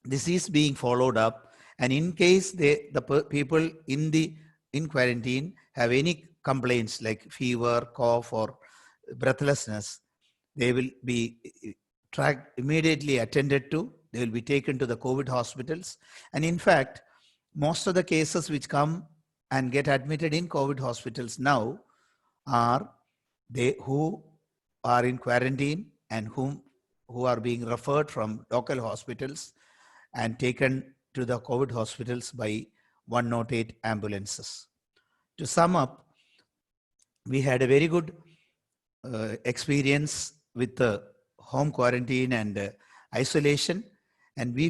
this is being followed up. And in case the people in quarantine have any complaints like fever, cough, or breathlessness, they will be tracked, immediately attended to. They will be taken to the COVID hospitals. And in fact, most of the cases which come and get admitted in COVID hospitals now are they who are in quarantine and who are being referred from local hospitals and taken to the COVID hospitals by 108 ambulances. To sum up, we had a very good experience with the home quarantine and isolation, and we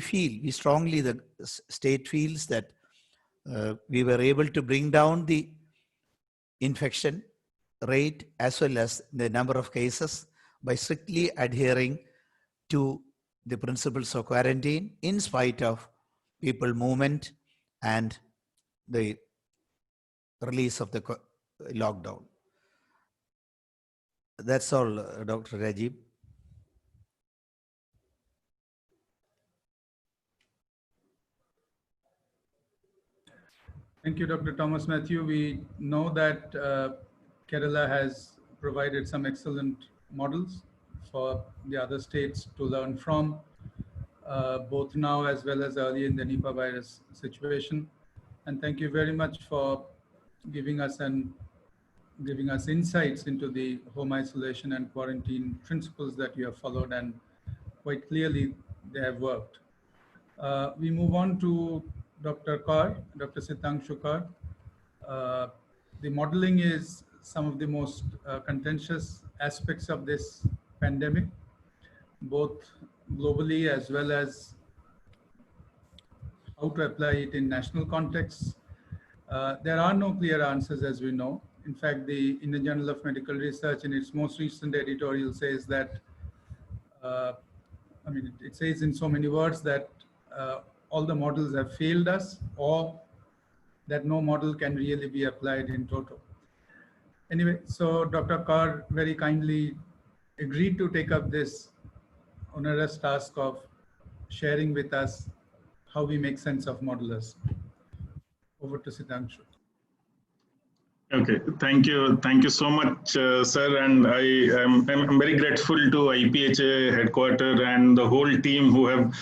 strongly, the state feels that we were able to bring down the infection rate as well as the number of cases by strictly adhering to the principles of quarantine in spite of people movement and the release of the lockdown. That's all, Dr. Rajeev. Thank you, Dr. Thomas Matthew. We know that Kerala has provided some excellent models for the other states to learn from, both now as well as early in the Nipah virus situation. And thank you very much for giving us insights into the home isolation and quarantine principles that you have followed, and quite clearly they have worked. We move on to Dr. Sitangshu Kaur. The modeling is some of the most contentious aspects of this pandemic, both globally as well as how to apply it in national contexts. There are no clear answers, as we know. In fact, the Indian Journal of Medical Research in its most recent editorial says that, it says in so many words that all the models have failed us, or that no model can really be applied in total. Anyway, so Dr. Kaur very kindly agreed to take up this onerous task of sharing with us how we make sense of modelers. Over to Sitangshu. Okay, thank you so much, sir. And I'm very grateful to IPHA headquarters and the whole team who have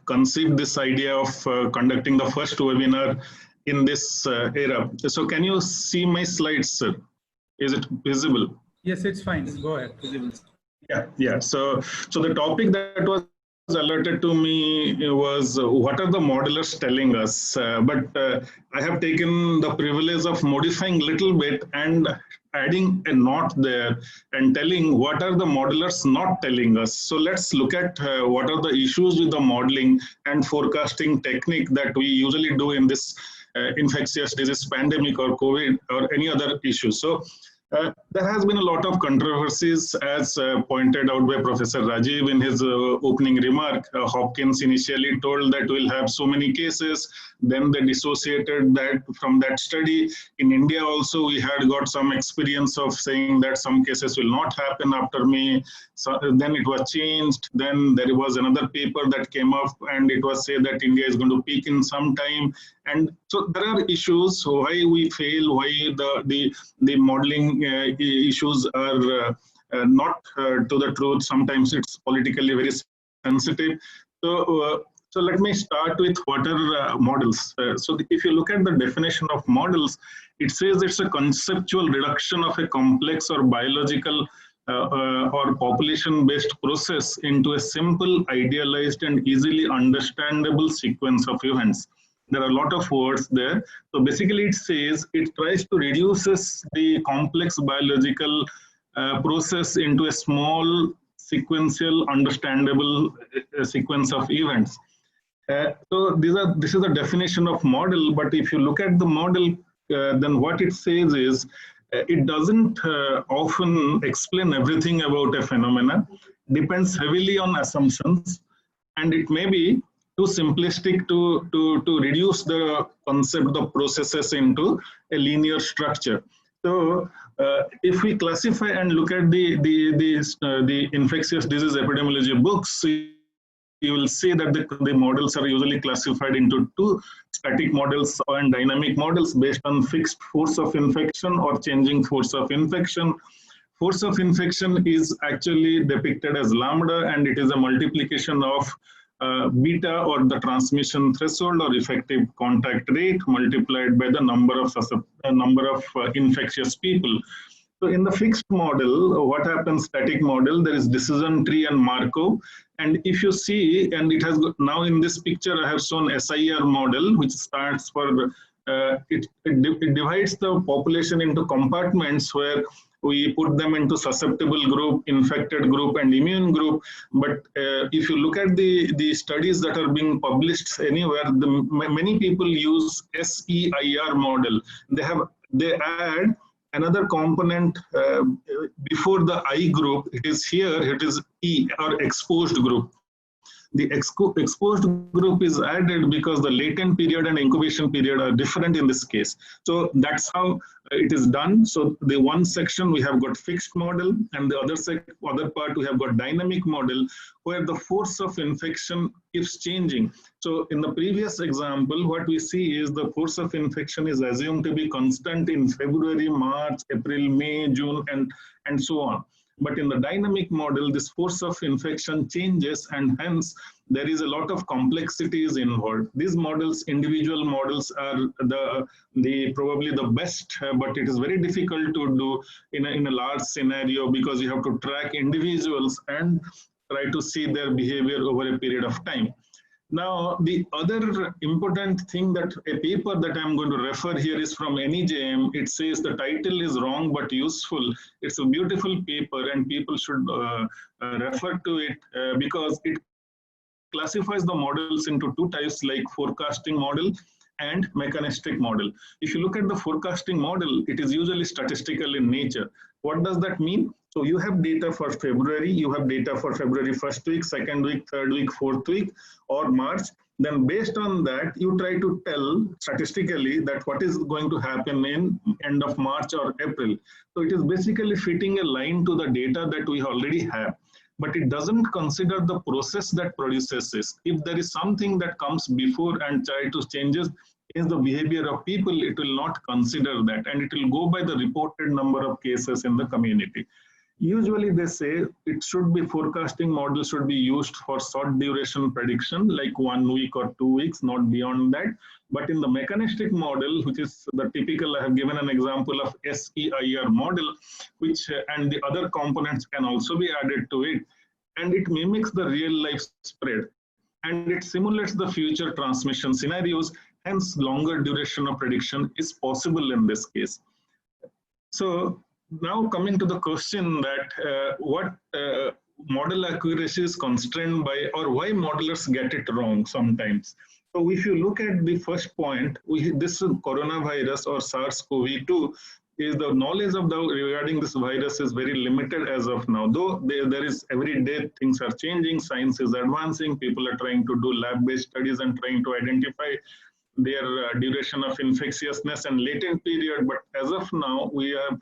conceived this idea of conducting the first webinar in this era. So can you see my slides, sir? Is it visible? Yes, it's fine. Go ahead. Yeah. So the topic that was alerted to me was what are the modelers telling us? But I have taken the privilege of modifying a little bit and adding a note there and telling what are the modelers not telling us. So let's look at what are the issues with the modeling and forecasting technique that we usually do in this infectious disease pandemic or COVID or any other issue. So there has been a lot of controversies, as pointed out by Professor Rajiv in his opening remark. Hopkins initially told that we'll have so many cases, then they dissociated that from that study. In India also, we had got some experience of saying that some cases will not happen after May. So then it was changed. Then there was another paper that came up and it was said that India is going to peak in some time. And so there are issues why we fail, why the modeling issues are not to the truth. Sometimes it's politically very sensitive. So let me start with what are models. So if you look at the definition of models, it says it's a conceptual reduction of a complex or biological or population-based process into a simple, idealized, and easily understandable sequence of events. There are a lot of words there. So basically it says it tries to reduces the complex biological process into a small, sequential, understandable sequence of events. So this is a definition of model, but if you look at the model, then what it says is it doesn't often explain everything about a phenomena, depends heavily on assumptions, and it may be too simplistic to reduce the concept of processes into a linear structure. So if we classify and look at the infectious disease epidemiology books, you will see that the models are usually classified into two: static models and dynamic models based on fixed force of infection or changing force of infection. Force of infection is actually depicted as lambda, and it is a multiplication of beta, or the transmission threshold or effective contact rate, multiplied by the number of infectious people. So in the fixed model, what happens, static model, there is decision tree and Markov. And if you see, and it has now in this picture, I have shown SIR model, which starts for, it divides the population into compartments where we put them into susceptible group, infected group, and immune group. But if you look at the studies that are being published anywhere, many people use SEIR model. They add another component before the I group. It is here, it is E, or exposed group. The exposed group is added because the latent period and incubation period are different in this case. So that's how it is done. So the one section we have got fixed model, and the other part we have got dynamic model, where the force of infection keeps changing. So in the previous example, what we see is the force of infection is assumed to be constant in February, March, April, May, June, and so on. But in the dynamic model, this force of infection changes, and hence there is a lot of complexities involved. These models, individual models, are probably the best, but it is very difficult to do in a large scenario, because you have to track individuals and try to see their behavior over a period of time. Now, the other important thing, that a paper that I'm going to refer here is from NEJM. It says the title is wrong but useful. It's a beautiful paper, and people should refer to it because it classifies the models into two types, like forecasting model and mechanistic model. If you look at the forecasting model, it is usually statistical in nature. What does that mean? So you have data for February, you have data for February 1st week, 2nd week, 3rd week, 4th week, or March. Then based on that, you try to tell statistically that what is going to happen in end of March or April. So it is basically fitting a line to the data that we already have. But it doesn't consider the process that produces this. If there is something that comes before and try to changes in the behavior of people, it will not consider that, and it will go by the reported number of cases in the community. Usually they say it should be, forecasting model should be used for short duration prediction, like 1 week or 2 weeks, not beyond that. But in the mechanistic model, which is the typical, I have given an example of SEIR model, which and the other components can also be added to it, and it mimics the real life spread, and it simulates the future transmission scenarios. Hence, longer duration of prediction is possible in this case. So now coming to the question that what model accuracy is constrained by, or why modelers get it wrong sometimes. So if you look at the first point, this coronavirus or SARS-CoV-2 is the knowledge of regarding this virus is very limited as of now. Though there is every day things are changing, science is advancing, people are trying to do lab-based studies and trying to identify their duration of infectiousness and latent period. But as of now, we are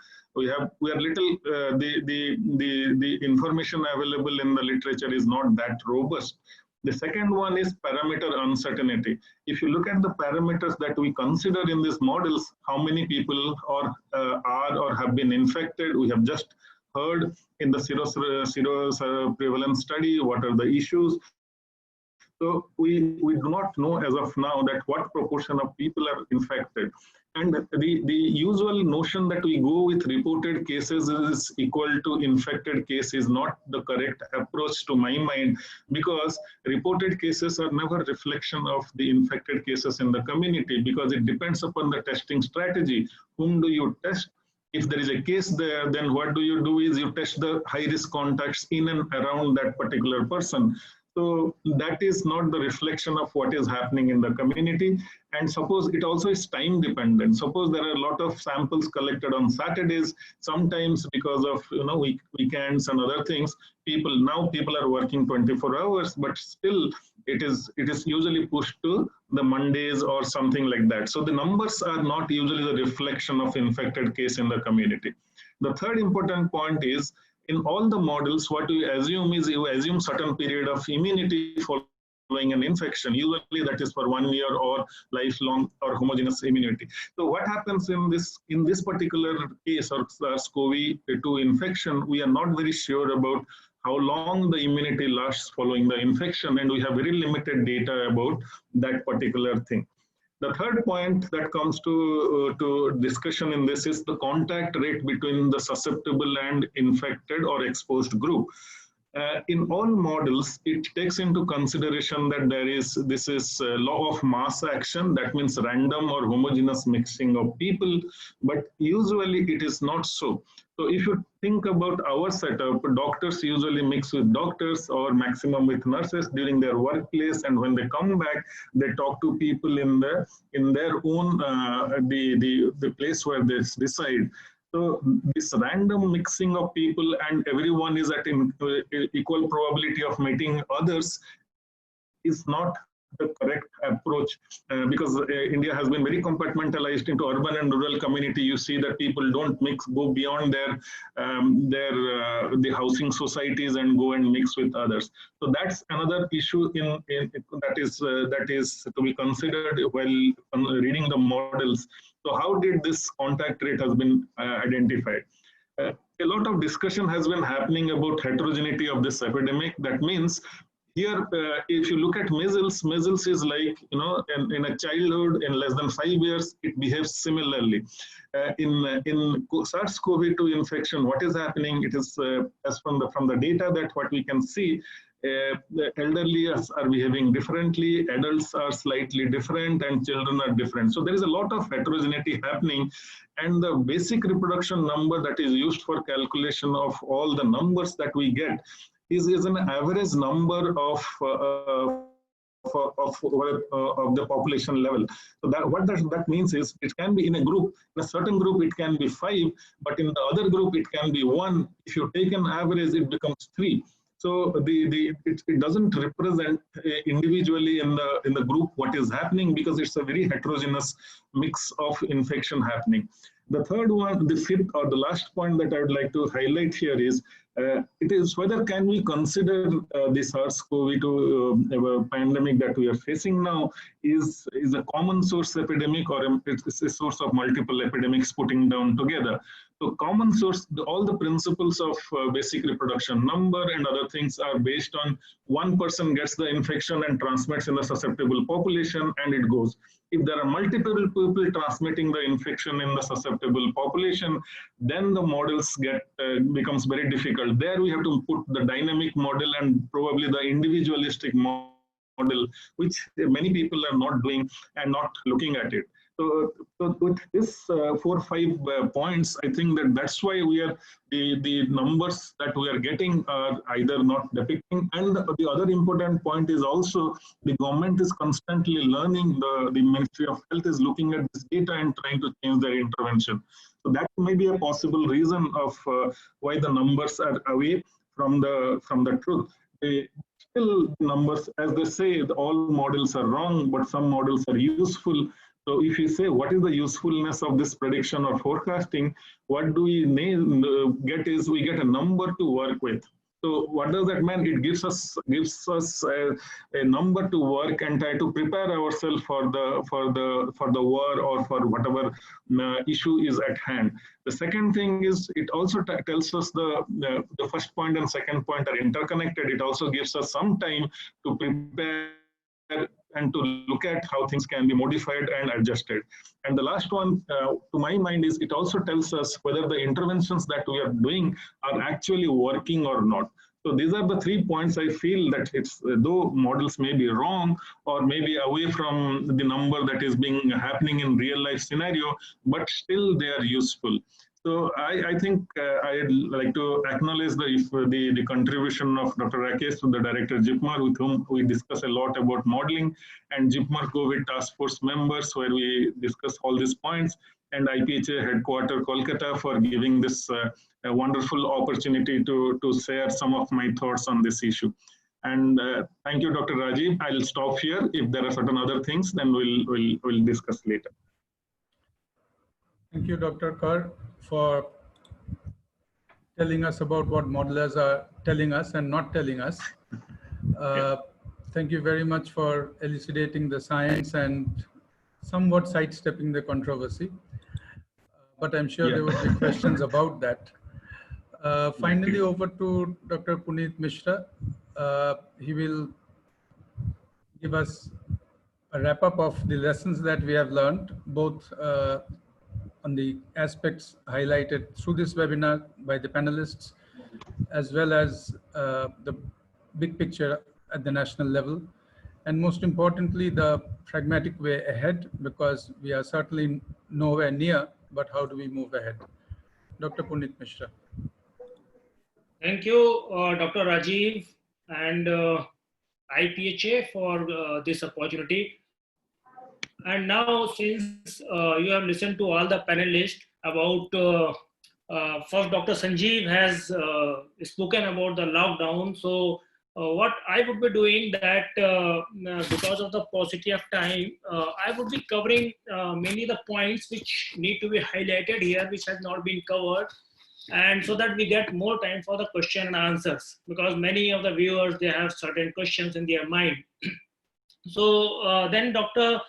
little the information available in the literature is not that robust. The second one is parameter uncertainty. If you look at the parameters that we consider in these models, how many people are or have been infected, we have just heard in the seroprevalence study, what are the issues. So we do not know as of now that what proportion of people are infected. And the usual notion that we go with reported cases is equal to infected case is not the correct approach to my mind, because reported cases are never reflection of the infected cases in the community, because it depends upon the testing strategy. Whom do you test? If there is a case there, then what do you do is you test the high risk contacts in and around that particular person. So that is not the reflection of what is happening in the community. And suppose it also is time dependent. Suppose there are a lot of samples collected on Saturdays, sometimes because of weekends and other things, people are working 24 hours, but still it is usually pushed to the Mondays or something like that. So the numbers are not usually the reflection of infected case in the community. The third important point is, in all the models, what we assume is you assume certain period of immunity following an infection. Usually that is for 1 year or lifelong or homogeneous immunity. So what happens in this particular case of SARS-CoV-2 infection, we are not very sure about how long the immunity lasts following the infection, and we have very limited data about that particular thing. The third point that comes to discussion in this is the contact rate between the susceptible and infected or exposed group. In all models, it takes into consideration that this is a law of mass action, that means random or homogeneous mixing of people, but usually it is not so. So if you think about our setup, doctors usually mix with doctors or maximum with nurses during their workplace, and when they come back, they talk to people in their own the place where they reside. So this random mixing of people and everyone is at equal probability of meeting others is not the correct approach, because India has been very compartmentalized into urban and rural community. You see that people don't go beyond the housing societies and go and mix with others. So that's another issue that is to be considered while reading the models. So how did this contact rate has been identified? A lot of discussion has been happening about heterogeneity of this epidemic. That means here, if you look at measles is like, in a childhood, in less than 5 years, it behaves similarly. In SARS-CoV-2 infection, what is happening? It is as from the data that what we can see, the elderly are behaving differently, adults are slightly different, and children are different. So there is a lot of heterogeneity happening, and the basic reproduction number that is used for calculation of all the numbers that we get is an average number of the population level. So what that means is, it can be in a group. In a certain group, it can be 5, but in the other group, it can be 1. If you take an average, it becomes 3. So it doesn't represent individually in the group what is happening, because it's a very heterogeneous mix of infection happening. The third one, the fifth or the last point that I would like to highlight here is, it is whether can we consider this SARS-CoV-2 pandemic that we are facing now is a common source epidemic, or it's a source of multiple epidemics putting down together. So common source, all the principles of basic reproduction number and other things are based on one person gets the infection and transmits in the susceptible population, and it goes. If there are multiple people transmitting the infection in the susceptible population, then the models becomes very difficult. There we have to put the dynamic model and probably the individualistic model, which many people are not doing and not looking at it. So with this 4 or 5 points, I think that's why we are the numbers that we are getting are either not depicting. And the other important point is also the government is constantly learning. The Ministry of Health is looking at this data and trying to change their intervention. So that may be a possible reason of why the numbers are away from the truth. Still, numbers, as they say, all models are wrong, but some models are useful. So if you say what is the usefulness of this prediction or forecasting, what do we get is we get a number to work with. So what does that mean? It gives us a number to work and try to prepare ourselves for the war or for whatever issue is at hand. The second thing is it also tells us the first point and second point are interconnected. It also gives us some time to prepare and to look at how things can be modified and adjusted. And the last one, to my mind, is it also tells us whether the interventions that we are doing are actually working or not. So these are the 3 points I feel that it's though models may be wrong or maybe away from the number that is being happening in real life scenario, but still they are useful. So I think I'd like to acknowledge the contribution of Dr. Rakesh, the Director JIPMER, with whom we discuss a lot about modeling, and JIPMER COVID Task Force members, where we discuss all these points, and IPHA Headquarter Kolkata for giving this a wonderful opportunity to share some of my thoughts on this issue. And thank you, Dr. Rajiv. I'll stop here. If there are certain other things, then we'll discuss later. Thank you, Dr. Kar, for telling us about what modelers are telling us and not telling us. Thank you very much for elucidating the science and somewhat sidestepping the controversy. But I'm sure there would be questions about that. Finally, over to Dr. Puneet Mishra. He will give us a wrap-up of the lessons that we have learned, both on the aspects highlighted through this webinar by the panelists, as well as the big picture at the national level, and most importantly, the pragmatic way ahead, because we are certainly nowhere near, but how do we move ahead? Dr. Puneet Mishra. Thank you, Dr. Rajiv and IPHA for this opportunity. And now, since you have listened to all the panelists about, first Dr. Sanjeev has spoken about the lockdown. So what I would be doing that because of the paucity of time, I would be covering mainly the points which need to be highlighted here, which has not been covered. And so that we get more time for the question and answers, because many of the viewers, they have certain questions in their mind. So then Dr.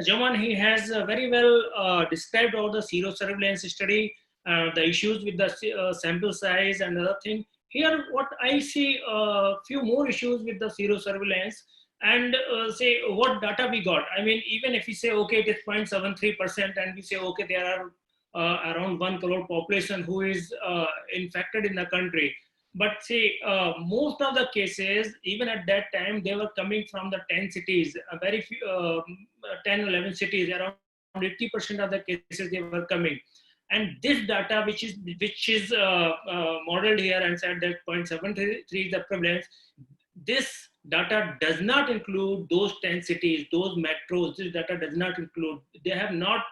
Jaman, he has very well described all the serosurveillance study, the issues with the sample size and other thing. Here, what I see a few more issues with the serosurveillance and say what data we got. I mean, even if we say, okay, it is 0.73% and we say, okay, there are around 1 crore population who is infected in the country. But see, most of the cases, even at that time, they were coming from the 10 cities, very few, 10, 11 cities, around 80% of the cases they were coming. And this data, which is modeled here and said that 0.73 is the prevalence, this data does not include those 10 cities, those metros. This data does not include. They have not,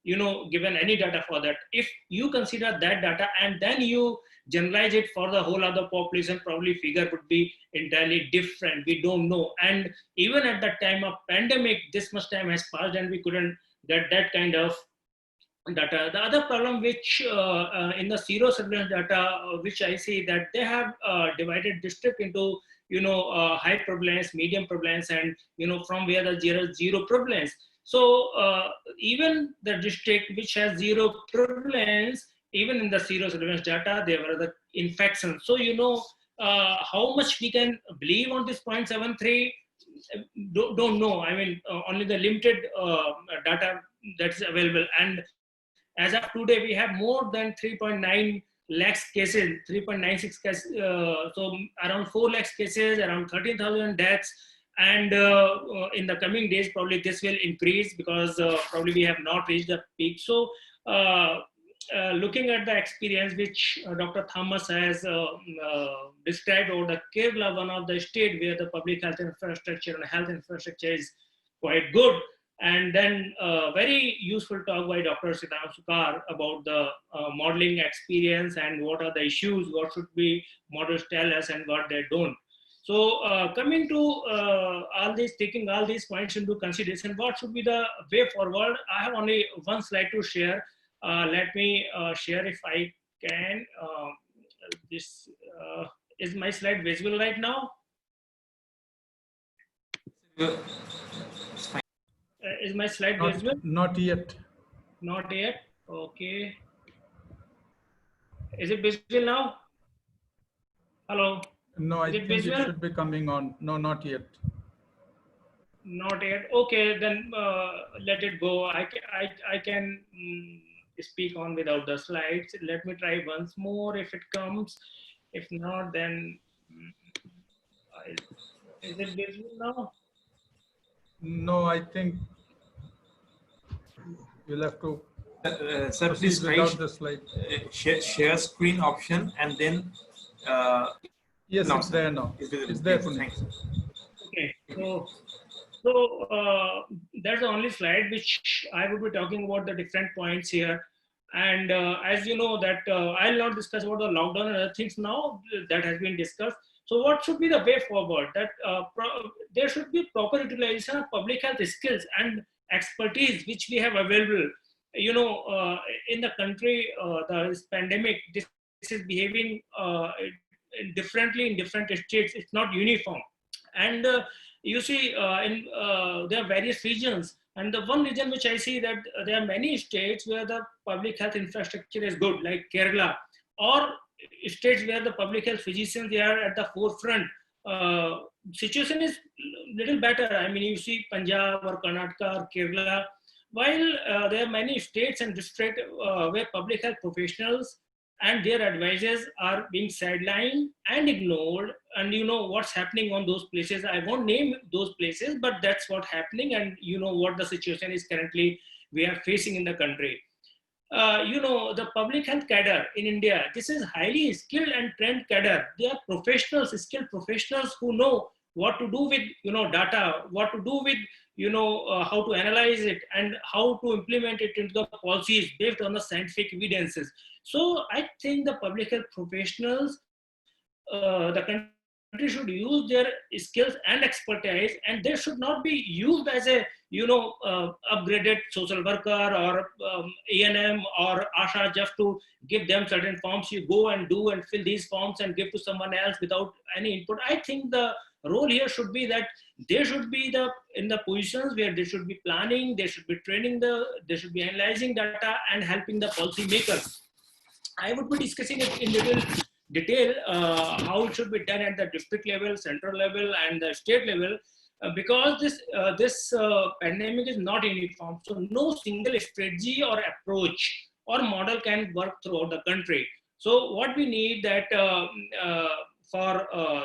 given any data for that. If you consider that data and then you generalize it for the whole other population, probably figure would be entirely different. We don't know. And even at the time of pandemic, this much time has passed and we couldn't get that kind of data. The other problem which in the serosurveillance data, which I see that they have divided district into, high prevalence, medium prevalence, and, from where the zero prevalence. So even the district which has zero prevalence, even in the serosurveillance data, there were the infections. So, how much we can believe on this 0.73, don't know. I mean, only the limited data that's available. And as of today, we have more than 3.9 lakhs cases, 3.96 cases, so around 4 lakhs cases, around 13,000 deaths. And in the coming days, probably this will increase because probably we have not reached the peak. So looking at the experience which Dr. Thomas has described over the Kerala, one of the state where the public health infrastructure and health infrastructure is quite good. And then very useful talk by Dr. Siddham Sukar about the modeling experience and what are the issues, what should be models tell us and what they don't. So coming to all these, taking all these points into consideration, what should be the way forward? I have only one slide to share. Let me share if I can. This is my slide visible right now? Is my slide visible? Not yet. Not yet. Okay. Is it visible now? Hello. No, I Is it think visible? it should be coming on. No, not yet. Not yet. Okay, then let it go. I can speak on without the slides. Let me try once more if it comes. If not, then is it visible now? No, I think you'll have to Sir, please try without the slide. share screen option and then. Yes, No, it's there now. It's visible. It's there Yes, for me. thanks. Okay, so that's the only slide which I would be talking about the different points here. And as you know that I'll not discuss about the lockdown and other things now that has been discussed. So what should be the way forward? That there should be proper utilization of public health skills and expertise which we have available. You know, in the country, this pandemic, this is behaving differently in different states. It's not uniform. And you see, there are various regions. And the one region which I see that there are many states where the public health infrastructure is good, like Kerala, or states where the public health physicians, they are at the forefront. Situation is little better. I mean, you see Punjab or Karnataka or Kerala, while there are many states and districts where public health professionals and their advisors are being sidelined and ignored, and you know what's happening on those places. I won't name those places, but that's what's happening, and you know what the situation is currently we are facing in the country. You know, the public health cadre in India, this is highly skilled and trained cadre. They are professionals, skilled professionals who know what to do with, you know, data, what to do with, you know, how to analyze it and how to implement it into the policies based on the scientific evidences. So I think the public health professionals, the country should use their skills and expertise, and they should not be used as a, you know, upgraded social worker or A&M or ASHA just to give them certain forms. You go and do and fill these forms and give to someone else without any input. I think the role here should be that they should be in the positions where they should be planning, they should be training, they should be analyzing data and helping the policy makers. I would be discussing it in little detail how it should be done at the district level, central level, and the state level, because this pandemic is not uniform. So no single strategy or approach or model can work throughout the country. So what we need that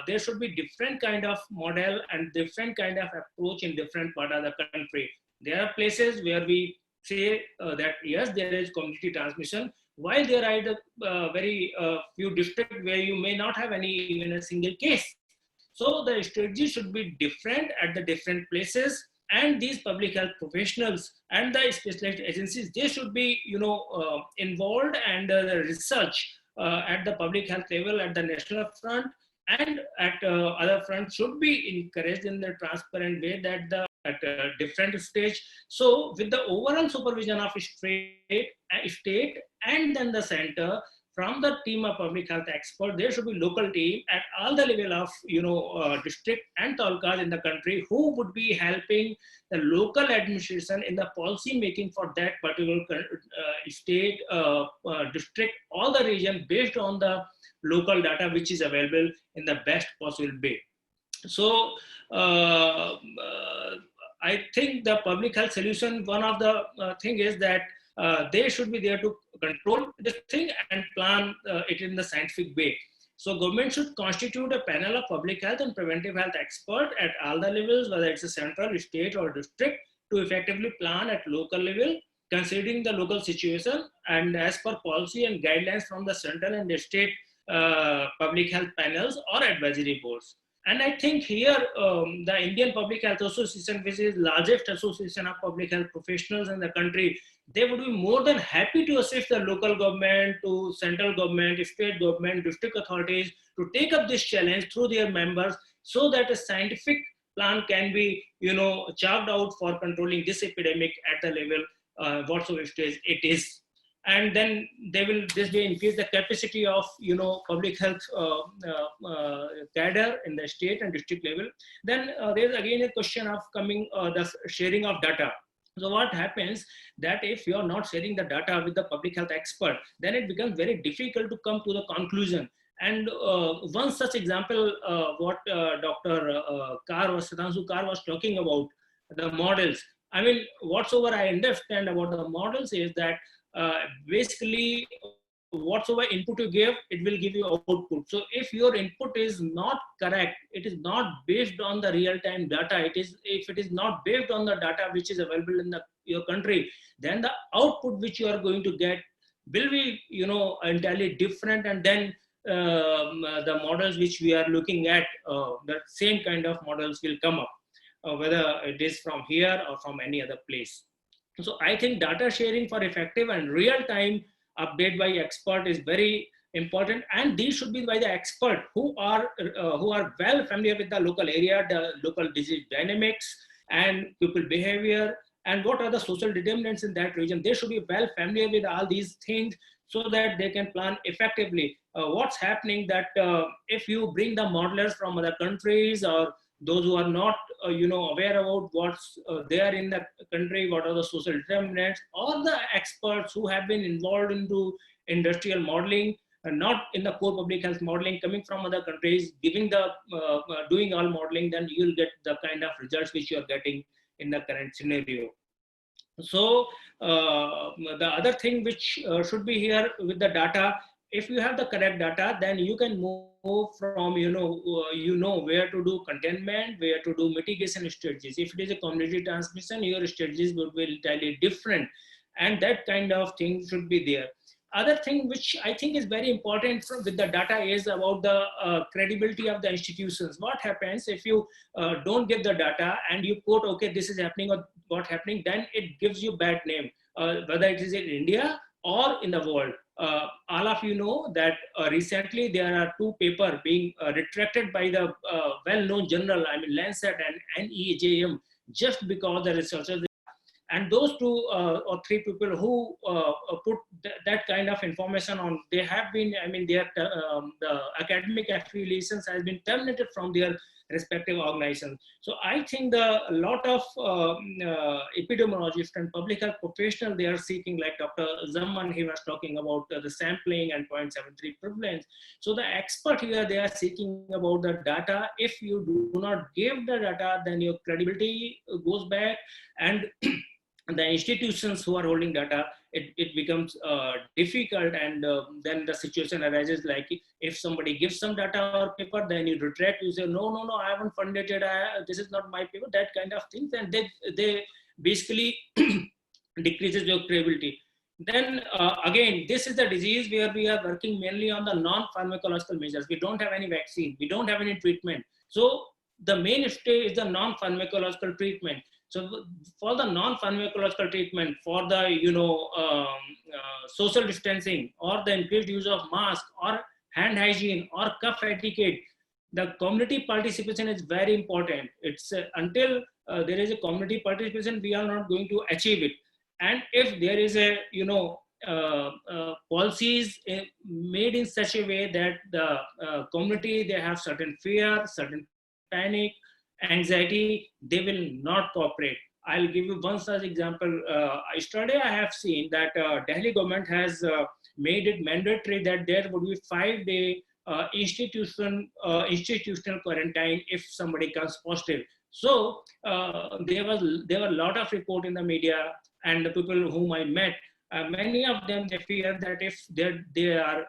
there should be different kind of model and different kind of approach in different part of the country. There are places where we say that yes, there is community transmission, while there are very few districts where you may not have even a single case. So the strategy should be different at the different places, and these public health professionals and the specialized agencies, they should be, you know, involved, and the research at the public health level at the national front and at other fronts should be encouraged in the transparent way that at a different stage. So with the overall supervision of state and then the center, from the team of public health experts, there should be local team at all the level of, you know, district and talukas in the country who would be helping the local administration in the policy making for that particular state, district, all the region based on the local data which is available in the best possible way. So I think the public health solution, one of the thing is that they should be there to control this thing and plan it in the scientific way. So government should constitute a panel of public health and preventive health experts at all the levels, whether it's a central, state, or district, to effectively plan at local level, considering the local situation and as per policy and guidelines from the central and the state public health panels or advisory boards. And I think here the Indian Public Health Association, which is the largest association of public health professionals in the country, they would be more than happy to assist the local government, to central government, state government, district authorities to take up this challenge through their members, so that a scientific plan can be, charted out for controlling this epidemic at the level whatsoever stage it is. And then this will increase the capacity of public health cadre in the state and district level. Then there's again a question of the sharing of data. So what happens that if you are not sharing the data with the public health expert, then it becomes very difficult to come to the conclusion. And one such example, what Dr. Sudhanshu Kar was talking about, the models. I mean, whatsoever I understand about the models is that basically whatsoever input you give, it will give you output. So if your input is not correct, it is not based on the real-time data, if it is not based on the data which is available in your country, then the output which you are going to get will be entirely different. And then the models which we are looking at, the same kind of models will come up, whether it is from here or from any other place. So I think data sharing for effective and real-time update by expert is very important, and these should be by the expert who are well familiar with the local area, the local disease dynamics and people behavior, and what are the social determinants in that region. They should be well familiar with all these things so that they can plan effectively. What's happening that if you bring the modelers from other countries, or those who are not aware about what's there in the country, what are the social determinants, or the experts who have been involved into industrial modeling and not in the core public health modeling, coming from other countries, giving the doing all modeling, then you'll get the kind of results which you are getting in the current scenario. So the other thing which should be here with the data, if you have the correct data, then you can move from where to do containment, where to do mitigation strategies. If it is a community transmission, your strategies would be entirely different, and that kind of thing should be there. Other thing which I think is very important with the data is about the credibility of the institutions. What happens if you don't give the data and you quote, okay, this is happening or what happening, then it gives you bad name, whether it is in India or in the world. All of you know that recently there are 2 papers being retracted by the well-known journal, I mean Lancet and NEJM, just because the researchers, and those 2 or 3 people who put that kind of information on, they have been, I mean, the academic affiliations has been terminated from their respective organizations. So I think a lot of epidemiologists and public health professionals, they are seeking, like Dr. Zaman, he was talking about the sampling and 0.73 prevalence. So the expert here, they are seeking about the data. If you do not give the data, then your credibility goes back, and the institutions who are holding data, it becomes difficult, and then the situation arises like if somebody gives some data or paper, then you retract, you say, no, I haven't funded it, this is not my paper, that kind of things, and they basically decreases your credibility. Then again, this is the disease where we are working mainly on the non-pharmacological measures. We don't have any vaccine, we don't have any treatment. So the mainstay is the non-pharmacological treatment. So for the non-pharmacological treatment, for the social distancing, or the increased use of mask, or hand hygiene, or cough etiquette, the community participation is very important. It's until there is a community participation, we are not going to achieve it. And if there is a policies made in such a way that the community, they have certain fear, certain panic, anxiety, they will not cooperate. I'll give you one such example. Yesterday I have seen that Delhi government has made it mandatory that there would be 5-day institutional quarantine if somebody comes positive. So there were a lot of report in the media, and the people whom I met, many of them, they fear that if they are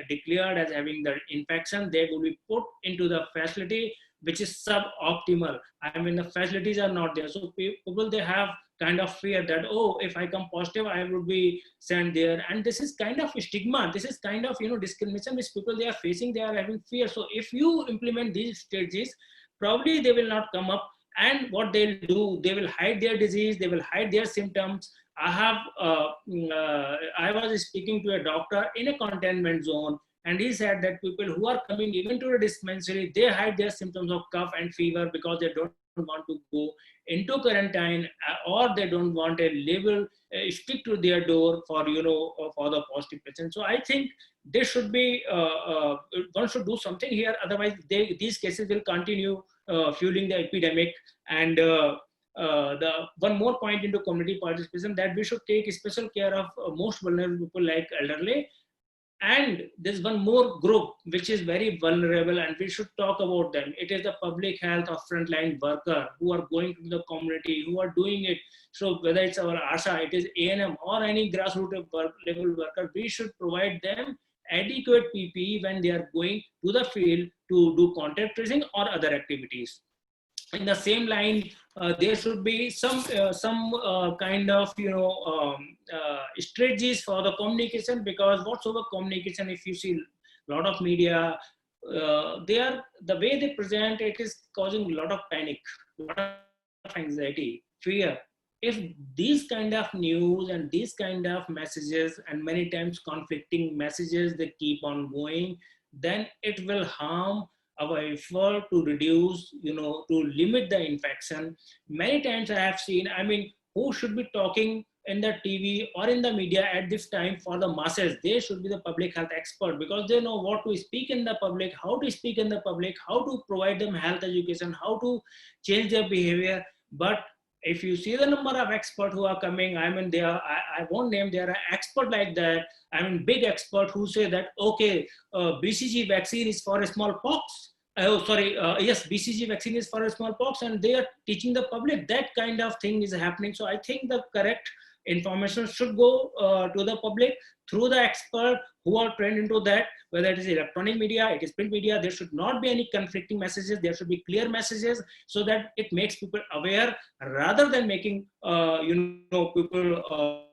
declared as having the infection, they will be put into the facility which is suboptimal. I mean, the facilities are not there. So people, they have kind of fear that, oh, if I come positive, I would be sent there. And this is kind of stigma. This is kind of, discrimination which people, they are facing. They are having fear. So if you implement these strategies, probably they will not come up. And what they'll do, they will hide their disease. They will hide their symptoms. I was speaking to a doctor in a containment zone, and he said that people who are coming even to the dispensary, they hide their symptoms of cough and fever because they don't want to go into quarantine, or they don't want a label stick to their door for for the positive patient. So I think there should be one should do something here. Otherwise, these cases will continue fueling the epidemic. And the one more point into community participation, that we should take special care of most vulnerable people like elderly. And there's one more group which is very vulnerable, and we should talk about them. It is the public health or frontline worker who are going to the community, who are doing it. So whether it's our ASHA, it is ANM, or any grassroots level worker, we should provide them adequate PPE when they are going to the field to do contact tracing or other activities. In the same line, there should be some kind of strategies for the communication, because whatsoever communication, if you see a lot of media, the way they present it is causing a lot of panic, a lot of anxiety, fear. If these kind of news and these kind of messages, and many times conflicting messages, they keep on going, then it will harm our effort to reduce, to limit the infection. Many times I have seen, I mean, who should be talking in the TV or in the media at this time for the masses? They should be the public health expert, because they know what to speak in the public, how to speak in the public, how to provide them health education, how to change their behavior. But if you see the number of experts who are coming, I mean, I won't name, they are an expert like that. I mean, big expert who say that, okay, BCG vaccine is for smallpox. Yes, BCG vaccine is for smallpox, and they are teaching the public. That kind of thing is happening. So I think the correct information should go to the public through the expert who are trained into that, whether it is electronic media, it is print media. There should not be any conflicting messages. There should be clear messages, so that it makes people aware, rather than making people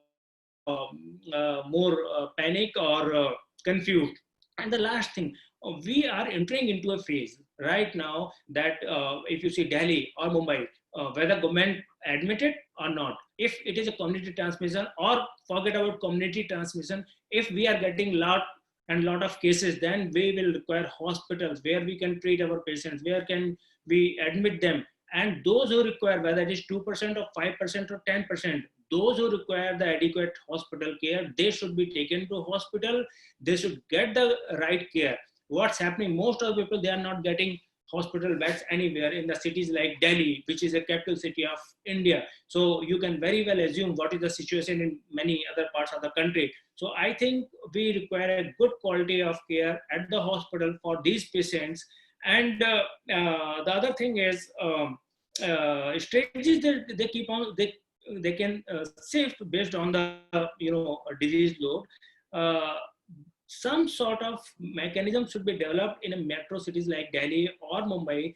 more panic or confused. And the last thing, we are entering into a phase right now that if you see Delhi or Mumbai, whether government admit it or not, if it is a community transmission, or forget about community transmission, if we are getting lot of cases, then we will require hospitals where we can treat our patients, where can we admit them. And those who require, whether it is 2% or 5% or 10%, those who require the adequate hospital care, they should be taken to hospital. They should get the right care. What's happening, most of the people, they are not getting hospital beds anywhere in the cities like Delhi, which is a capital city of India. So you can very well assume what is the situation in many other parts of the country. So I think we require a good quality of care at the hospital for these patients. And the other thing is strategies that they keep on, they can shift based on the disease load. Some sort of mechanism should be developed in a metro cities like Delhi or Mumbai.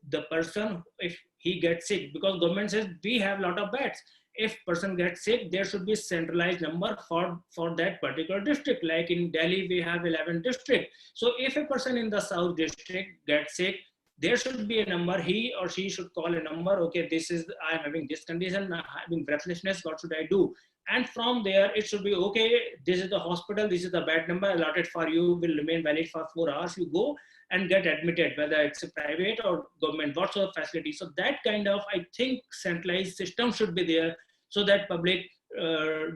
The person, if he gets sick, because government says we have a lot of beds, if person gets sick, there should be centralized number for that particular district. Like in Delhi, we have 11 districts. So if a person in the South district gets sick, there should be a number, he or she should call a number. Okay, this is, I'm having this condition, I'm having breathlessness, what should I do? And from there, it should be, okay, this is the hospital, this is the bed number allotted for you, will remain valid for 4 hours. You go and get admitted, whether it's a private or government, whatsoever facility. So that kind of, I think, centralized system should be there, so that public,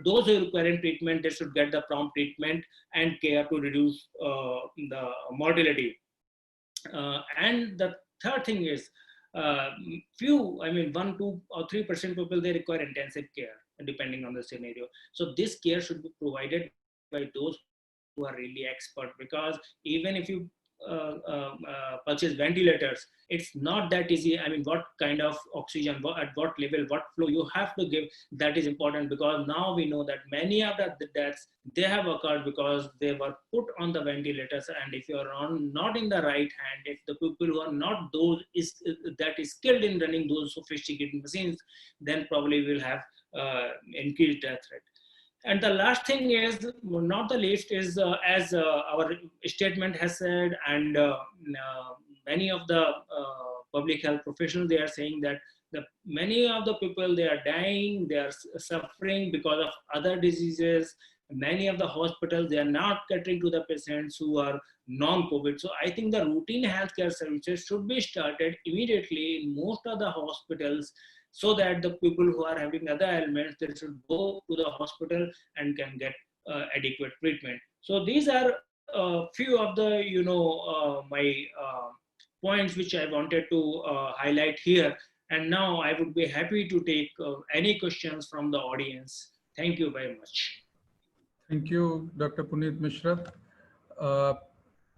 those who require treatment, they should get the prompt treatment and care to reduce the mortality. And the third thing is, few, I mean, 1, 2, or 3% people, they require intensive care, depending on the scenario. So this care should be provided by those who are really expert, because even if you purchase ventilators. It's not that easy. I mean, what kind of oxygen, at what level, what flow you have to give, that is important, because now we know that many of the deaths, they have occurred because they were put on the ventilators. And if you are not in the right hand, if the people who are not that is skilled in running those sophisticated machines, then probably we'll have increased death rate. And the last thing is, not the least, is as our statement has said, and many of the public health professionals, they are saying that many of the people, they are dying, they are suffering because of other diseases. Many of the hospitals, they are not catering to the patients who are non-COVID. So I think the routine healthcare services should be started immediately in most of the hospitals, so that the people who are having other ailments, they should go to the hospital and can get adequate treatment. So these are few of the my points which I wanted to highlight here. And now I would be happy to take any questions from the audience. Thank you very much. Thank you, Dr. Puneet Mishra.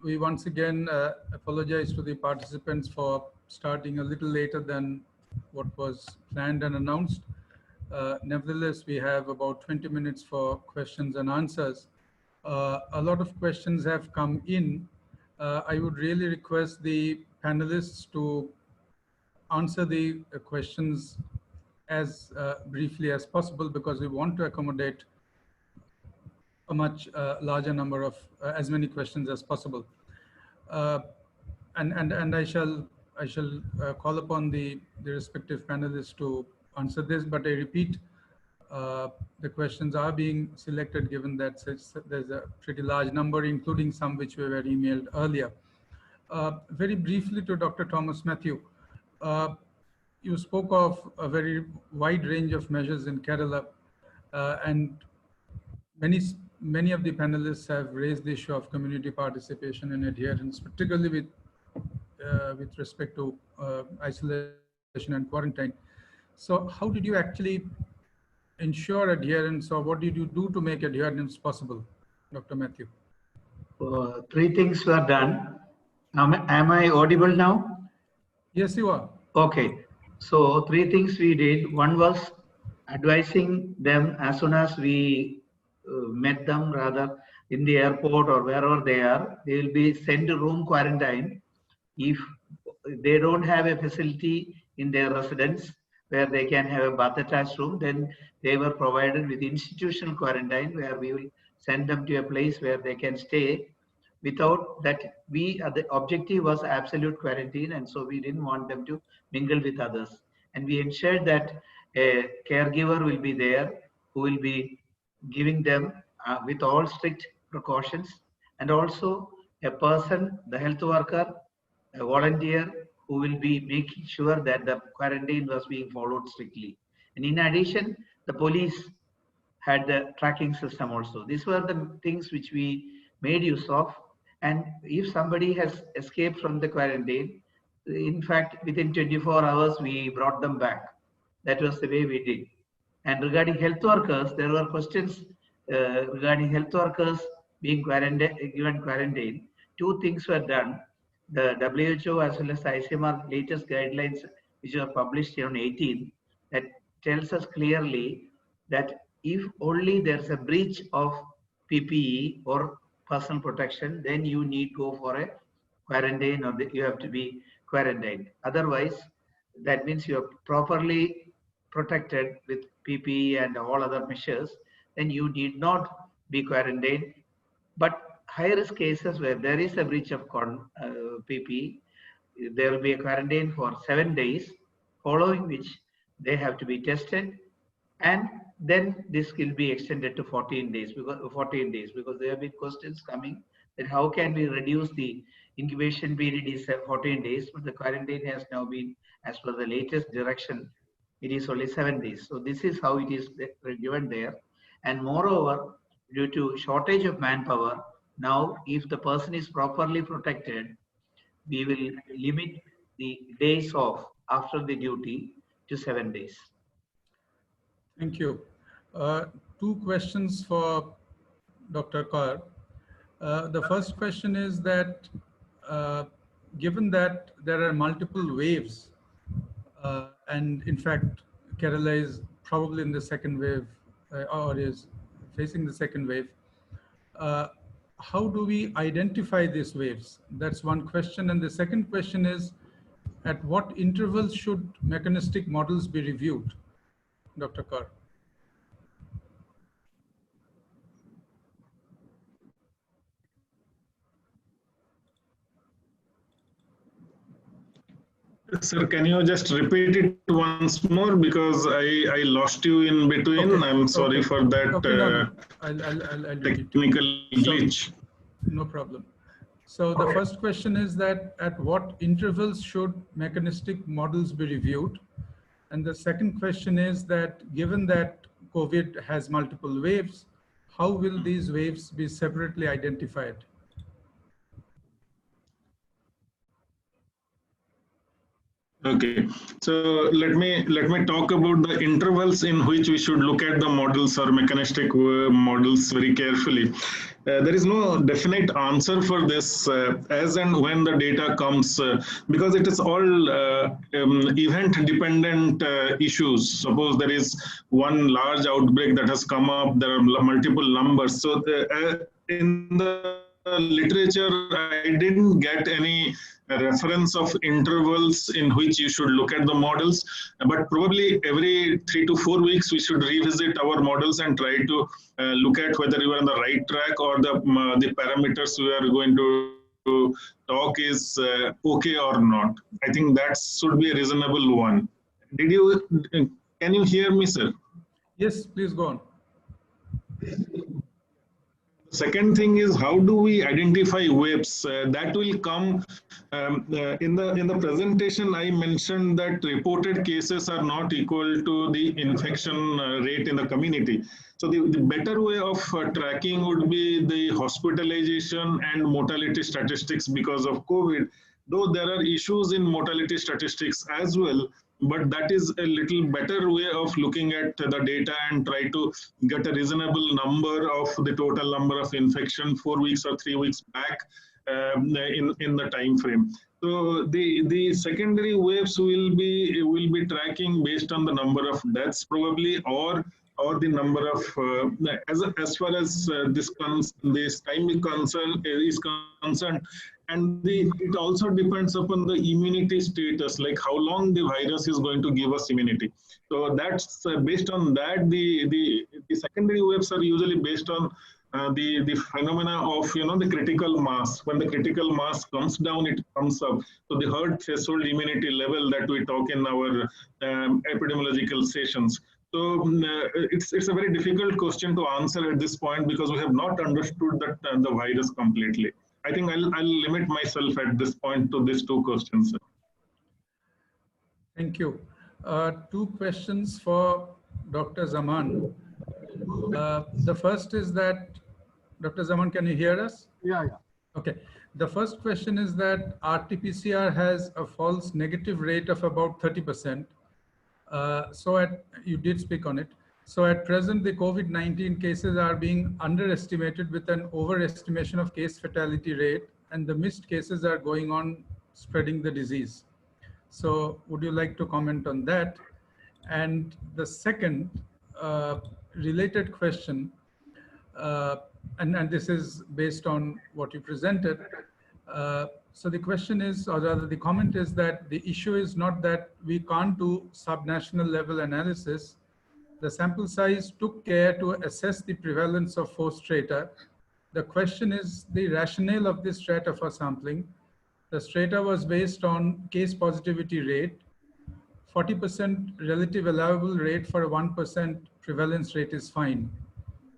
We once again apologize to the participants for starting a little later than what was planned and announced. Nevertheless, we have about 20 minutes for questions and answers. A lot of questions have come in. I would really request the panelists to answer the questions as briefly as possible, because we want to accommodate a much larger number of as many questions as possible. And I shall call upon the respective panelists to answer this, but I repeat, the questions are being selected given that there's a pretty large number, including some which were emailed earlier. Very briefly to Dr. Thomas Matthew, you spoke of a very wide range of measures in Kerala, and many of the panelists have raised the issue of community participation and adherence, particularly with respect to isolation and quarantine. So how did you actually ensure adherence, or what did you do to make adherence possible, Dr. Matthew? Three things were done. Am I audible now? Yes, you are. Okay. So three things we did. One was advising them as soon as we met them, rather in the airport or wherever they are, they will be sent to room quarantine. If they don't have a facility in their residence where they can have a bath attached room, then they were provided with institutional quarantine, where we will send them to a place where they can stay. Without that, the objective was absolute quarantine, and so we didn't want them to mingle with others. And we ensured that a caregiver will be there who will be giving them with all strict precautions, and also a person, the health worker, a volunteer who will be making sure that the quarantine was being followed strictly. And in addition, the police had the tracking system also. These were the things which we made use of. And if somebody has escaped from the quarantine, in fact, within 24 hours, we brought them back. That was the way we did. And regarding health workers, there were questions regarding health workers being given quarantine. Two things were done. The WHO as well as ICMR latest guidelines, which were published on 18, that tells us clearly that if only there's a breach of PPE or personal protection, then you need to go for a quarantine, or you have to be quarantined. Otherwise, that means you're properly protected with PPE and all other measures, then you need not be quarantined. But high-risk cases where there is a breach of PPE, there will be a quarantine for 7 days, following which they have to be tested, and then this will be extended to 14 days because there have been questions coming that how can we reduce the incubation period is 14 days, but the quarantine has now been, as per the latest direction, it is only 7 days. So this is how it is given there. And moreover, due to shortage of manpower, now if the person is properly protected, we will limit the days off after the duty to 7 days. Thank you. Two questions for Dr. Kaur. The first question is that given that there are multiple waves, and in fact, Kerala is probably in the second wave or is facing the second wave, uh, how do we identify these waves? That's one question. And the second question is, at what intervals should mechanistic models be reviewed, Dr. Kar? Sir, can you just repeat it once more because I lost you in between. Okay. I'm sorry Okay. for that Okay, no. I'll repeat it. technical So, glitch. no problem. So the first question is that at what intervals should mechanistic models be reviewed? And the second question is that given that COVID has multiple waves, how will these waves be separately identified? Okay, so let me talk about the intervals in which we should look at the models or mechanistic models very carefully. There is no definite answer for this as and when the data comes because it is all event dependent issues. Suppose there is one large outbreak that has come up, there are multiple numbers. So in the literature, I didn't get any reference of intervals in which you should look at the models, but probably every 3 to 4 weeks we should revisit our models and try to look at whether you are on the right track or the parameters we are going to talk is okay or not. I think that should be a reasonable one. Can you hear me, sir? Yes, please go on. Second thing is, how do we identify waves? That will come in the presentation. I mentioned that reported cases are not equal to the infection rate in the community. So the better way of tracking would be the hospitalization and mortality statistics because of COVID. Though there are issues in mortality statistics as well, but that is a little better way of looking at the data and try to get a reasonable number of the total number of infection 4 weeks or 3 weeks back in the time frame. So the secondary waves will be tracking based on the number of deaths probably or the number of as far as this time is concerned, and it also depends upon the immunity status, like how long the virus is going to give us immunity. So that's based on that. The secondary waves are usually based on the phenomena of the critical mass. When the critical mass comes down, it comes up. So the herd threshold immunity level that we talk in our epidemiological sessions. So it's a very difficult question to answer at this point because we have not understood that the virus completely. I think I'll limit myself at this point to these two questions. Thank you. Two questions for Dr. Zaman. The first is that, Dr. Zaman, can you hear us? Yeah. Okay. The first question is that RT-PCR has a false negative rate of about 30%. You did speak on it. So at present, the COVID-19 cases are being underestimated with an overestimation of case fatality rate, and the missed cases are going on spreading the disease. So would you like to comment on that? And the second related question, and this is based on what you presented. So the question is, or rather the comment is that the issue is not that we can't do subnational level analysis. The sample size took care to assess the prevalence of 4 strata. The question is the rationale of this strata for sampling. The strata was based on case positivity rate. 40% relative allowable rate for a 1% prevalence rate is fine.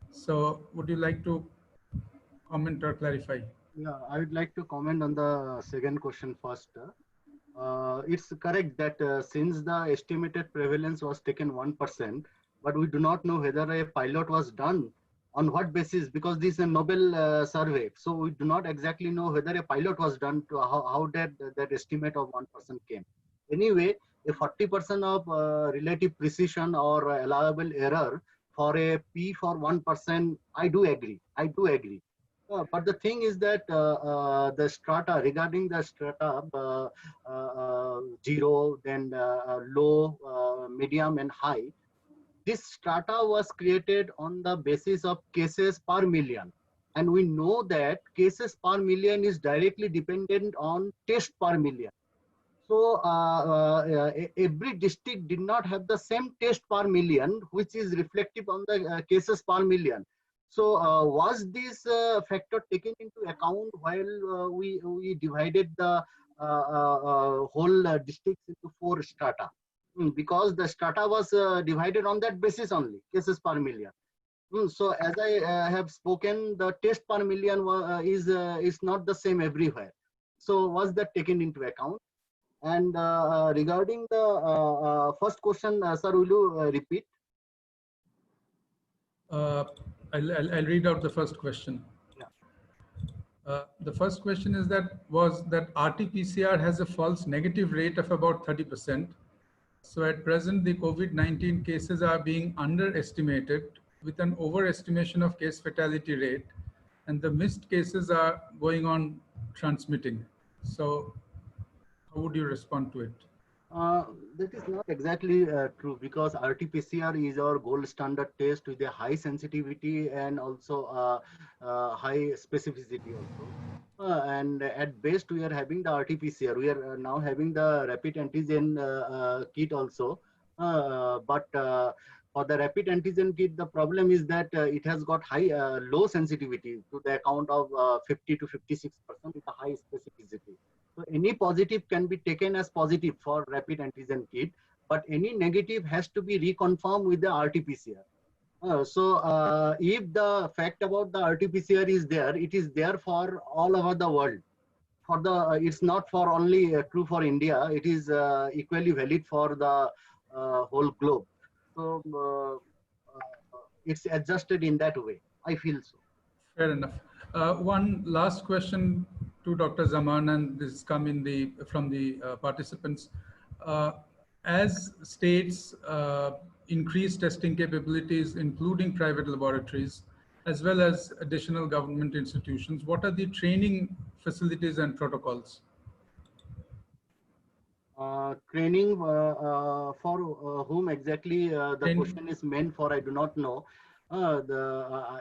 So would you like to comment or clarify? Yeah, I would like to comment on the second question first. It's correct that since the estimated prevalence was taken 1%, but we do not know whether a pilot was done on what basis, because this is a novel survey. So we do not exactly know whether a pilot was done to how that estimate of 1% came. Anyway, a 40% of relative precision or allowable error for a P for 1%, I do agree. But the thing is that the strata, regarding the strata, 0, then low, medium, and high, this strata was created on the basis of cases per million. And we know that cases per million is directly dependent on test per million. So every district did not have the same test per million, which is reflective on the cases per million. So was this factor taken into account while we divided the whole districts into 4 strata? Because the strata was divided on that basis only, cases per million. So as I have spoken, the test per million is not the same everywhere. So was that taken into account? And regarding the first question, sir, will you repeat? I'll read out the first question. The first question is that RT-PCR has a false negative rate of about 30%. So at present, the COVID-19 cases are being underestimated with an overestimation of case fatality rate, and the missed cases are going on transmitting. So how would you respond to it? That is not exactly true, because RT-PCR is our gold standard test with a high sensitivity and also high specificity also. And at best, we are having the RT-PCR. We are now having the rapid antigen kit also. But for the rapid antigen kit, the problem is that it has got low sensitivity to the account of 50 to 56% with a high specificity. So any positive can be taken as positive for rapid antigen kit, but any negative has to be reconfirmed with the RT-PCR. So if the fact about the RT-PCR is there, it is there for all over the world. For the it's not for only true for India. It is equally valid for the whole globe. So it's adjusted in that way. I feel so. Fair enough. One last question to Dr. Zaman, and this is coming from the participants. As states increase testing capabilities, including private laboratories, as well as additional government institutions, what are the training facilities and protocols? Training for whom exactly the question is meant for, I do not know.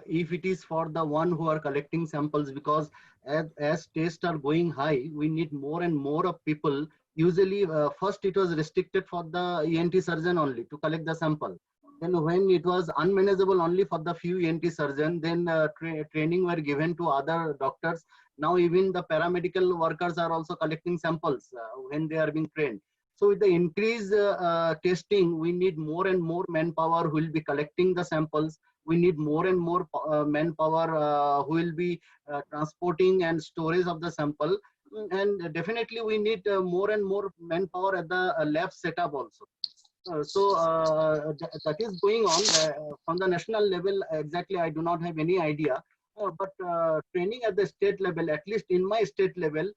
If it is for the one who are collecting samples, because as tests are going high, we need more and more of people. Usually, first it was restricted for the ENT surgeon only to collect the sample. Then when it was unmanageable only for the few ENT surgeon, then training were given to other doctors. Now even the paramedical workers are also collecting samples when they are being trained. So with the increased testing, we need more and more manpower who will be collecting the samples. We need more and more manpower who will be transporting and storage of the sample. And definitely we need more and more manpower at the lab setup also. That is going on on the national level. Exactly, I do not have any idea. But training at the state level, at least in my state level,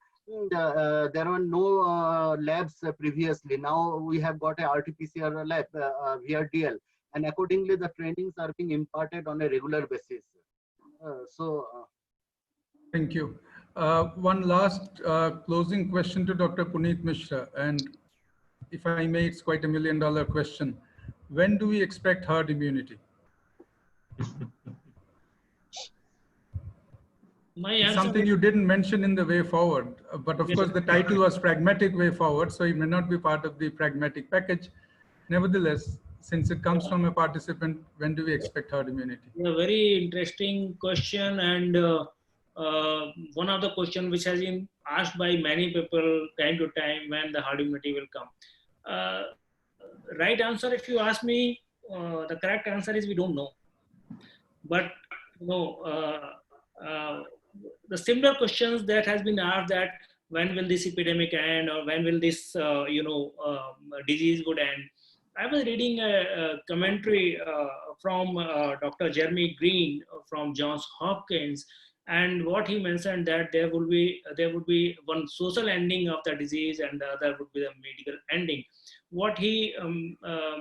there were no labs previously. Now we have got a RT-PCR lab, VRDL, and accordingly the trainings are being imparted on a regular basis. Thank you. One last closing question to Dr. Puneet Mishra, and if I may, it's quite $1 million question. When do we expect herd immunity? It's something you didn't mention in the way forward, but of course the title was Pragmatic Way Forward, so it may not be part of the pragmatic package. Nevertheless, since it comes from a participant, when do we expect herd immunity? A very interesting question, and one of the questions which has been asked by many people time to time, when the herd immunity will come. Right answer, if you ask me, the correct answer is we don't know. But the similar questions that has been asked, that when will this epidemic end, or when will this disease would end. I was reading a commentary from Dr. Jeremy Green from Johns Hopkins, and what he mentioned, that there would be one social ending of the disease and the other would be the medical ending. What he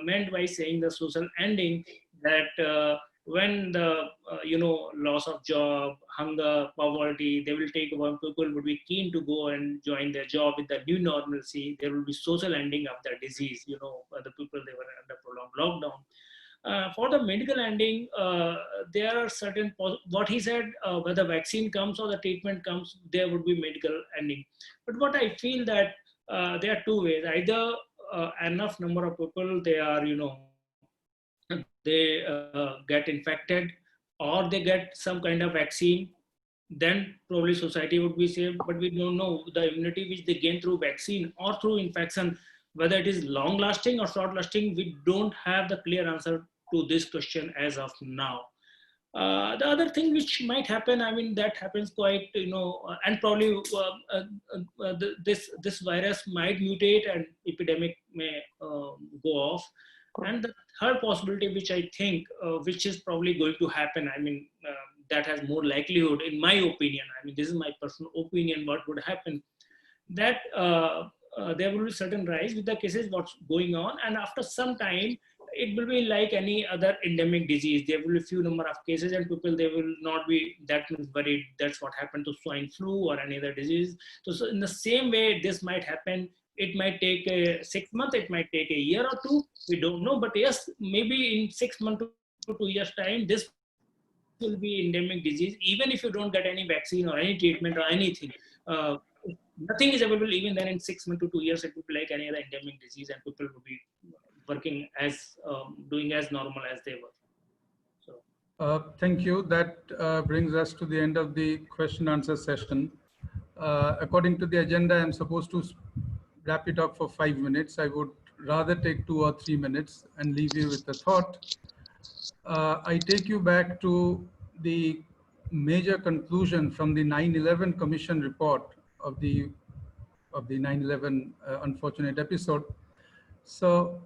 meant by saying the social ending, that when the loss of job, hunger, poverty, they will take one. People would be keen to go and join their job with the new normalcy. There will be social ending of the disease. The people, they were under prolonged lockdown. For the medical ending, there are certain, what he said, whether vaccine comes or the treatment comes, there would be medical ending. But what I feel that there are two ways. Either enough number of people, they are, they get infected, or they get some kind of vaccine, then probably society would be saved. But we don't know the immunity which they gain through vaccine or through infection, whether it is long lasting or short lasting. We don't have the clear answer to this question as of now. The other thing which might happen, I mean, that happens quite, and probably this virus might mutate and epidemic may go off. And the third possibility, which I think, which is probably going to happen, I mean, that has more likelihood, in my opinion. I mean, this is my personal opinion, what would happen, that there will be certain rise with the cases, what's going on. And after some time, it will be like any other endemic disease. There will be few number of cases and people, they will not be that much worried. That's what happened to swine flu or any other disease. So in the same way, this might happen. It might take 6 months, it might take a year or two, we don't know. But yes, maybe in 6 months to 2 years time, this will be endemic disease. Even if you don't get any vaccine or any treatment or anything, nothing is available, even then in 6 months to 2 years, it would be like any other endemic disease, and people would be working as, doing as normal as they were. So. Thank you. That brings us to the end of the question answer session. According to the agenda, I'm supposed to wrap it up for 5 minutes. I would rather take 2 or 3 minutes and leave you with a thought. I take you back to the major conclusion from the 9/11 Commission report of the 9/11 unfortunate episode. So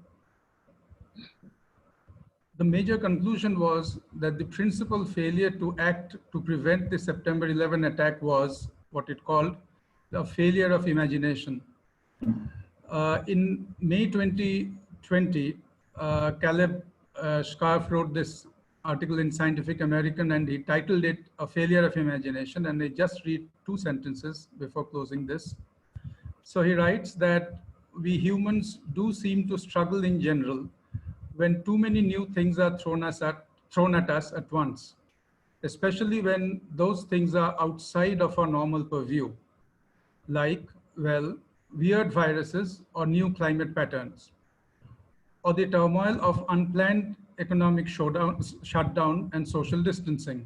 the major conclusion was that the principal failure to act to prevent the September 11 attack was what it called the failure of imagination. In May 2020, Caleb Scarf wrote this article in Scientific American, and he titled it A Failure of Imagination. And I just read 2 sentences before closing this. So he writes that we humans do seem to struggle in general when too many new things are thrown at us at once, especially when those things are outside of our normal purview, like, well, weird viruses or new climate patterns, or the turmoil of unplanned economic shutdown and social distancing.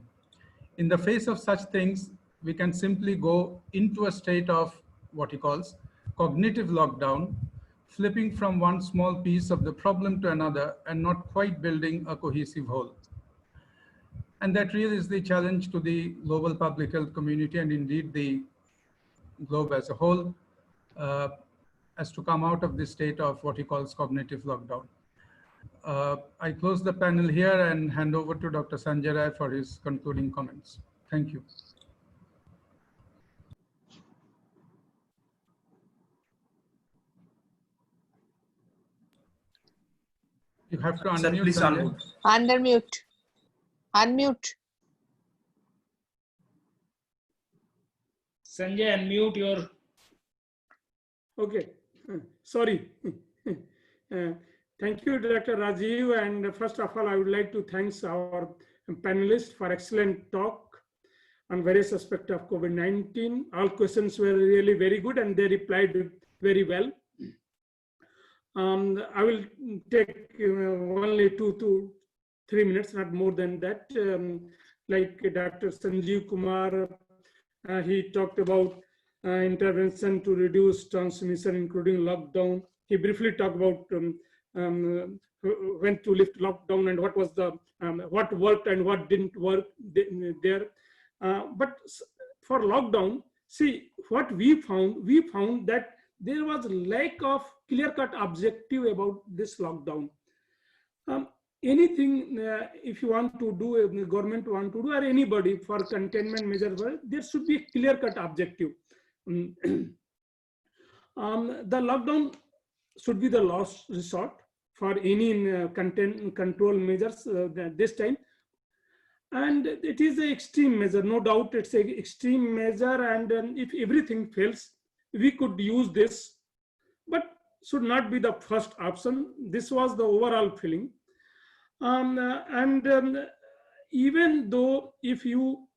In the face of such things, we can simply go into a state of what he calls cognitive lockdown, flipping from one small piece of the problem to another and not quite building a cohesive whole. And that really is the challenge to the global public health community, and indeed the globe as a whole, as to come out of this state of what he calls cognitive lockdown. I close the panel here and hand over to Dr. Sanjay Rai for his concluding comments. Thank you. You have to unmute. Sir, please unmute. Unmute. Unmute. Sanjay, unmute your. Okay, sorry. Thank you, Dr. Rajiv. And first of all, I would like to thank our panelists for excellent talk on various aspects of COVID-19. All questions were really very good and they replied very well. I will take only 2 to 3 minutes, not more than that. Like Dr. Sanjeev Kumar, he talked about intervention to reduce transmission, including lockdown. He briefly talked about when to lift lockdown and what was the what worked and what didn't work there. But for lockdown, see what we found that there was lack of clear-cut objective about this lockdown. Anything if you want to do, the government want to do, or anybody for containment measures, there should be a clear-cut objective. The lockdown should be the last resort for any control measures this time. And it is an extreme measure, no doubt it's an extreme measure, and if everything fails, we could use this, but should not be the first option. This was the overall feeling. Even though if you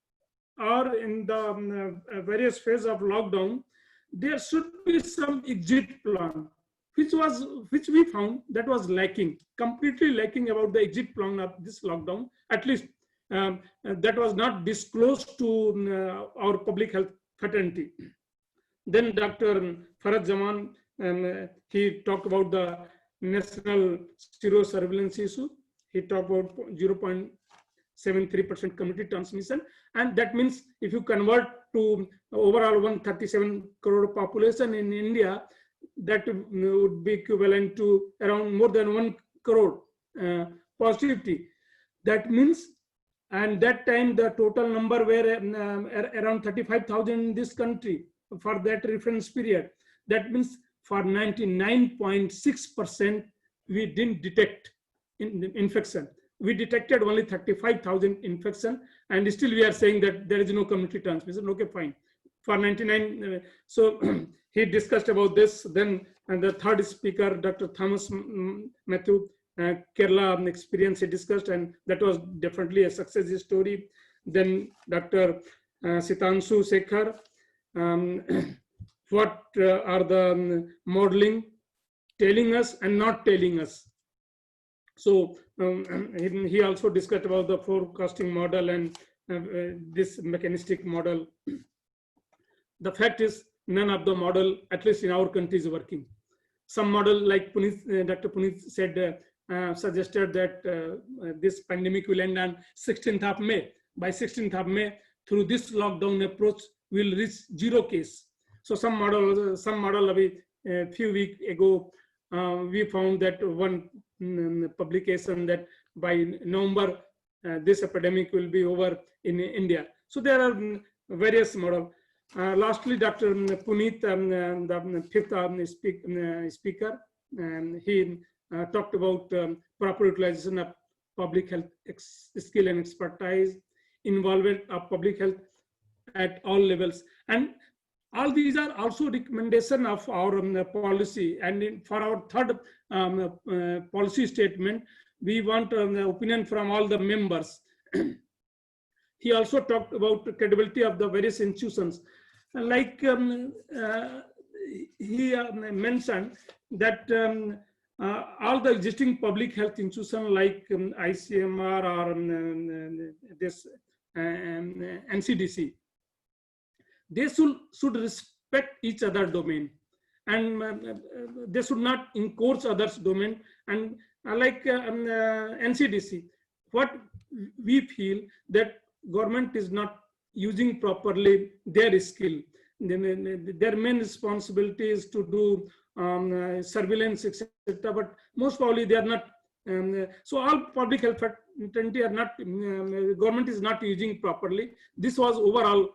are in the various phase of lockdown, there should be some exit plan, which we found that was lacking, completely lacking about the exit plan of this lockdown. At least that was not disclosed to our public health fraternity. Then Dr. Farad Zaman, he talked about the national zero surveillance issue. He talked about 0.73% community transmission. And that means if you convert to overall 137 crore population in India, that would be equivalent to around more than 1 crore positivity. That means, and that time the total number were around 35,000 in this country for that reference period. That means for 99.6% we didn't detect infection. We detected only 35,000 infection, and still we are saying that there is no community transmission. Okay, fine. For 99, so he discussed about this. Then, and the third speaker, Dr. Thomas Matthew, Kerala experience he discussed, and that was definitely a success story. Then Dr. Sitanshu Sekhar, what are the modeling telling us and not telling us. So he also discussed about the forecasting model and this mechanistic model. The fact is, none of the model, at least in our country, is working. Some model, like Dr. Puneet said, suggested that this pandemic will end on 16th of May. By 16th of May, through this lockdown approach, we'll reach 0 case. So some model a few weeks ago, we found that one publication that by November, this epidemic will be over in India. So there are various models. Lastly, Dr. Puneet, the fifth speaker, he talked about proper utilization of public health skill and expertise, involvement of public health at all levels. And all these are also recommendation of our policy. And for our third policy statement, we want opinion from all the members. He also talked about the credibility of the various institutions. Like he mentioned that all the existing public health institutions like ICMR or this NCDC, they should respect each other domain, and they should not encourage others domain. And like NCDC, what we feel that government is not using properly their skill. Their main responsibility is to do surveillance, etc. But most probably they are not. So all public health fraternity are not. Government is not using properly. This was overall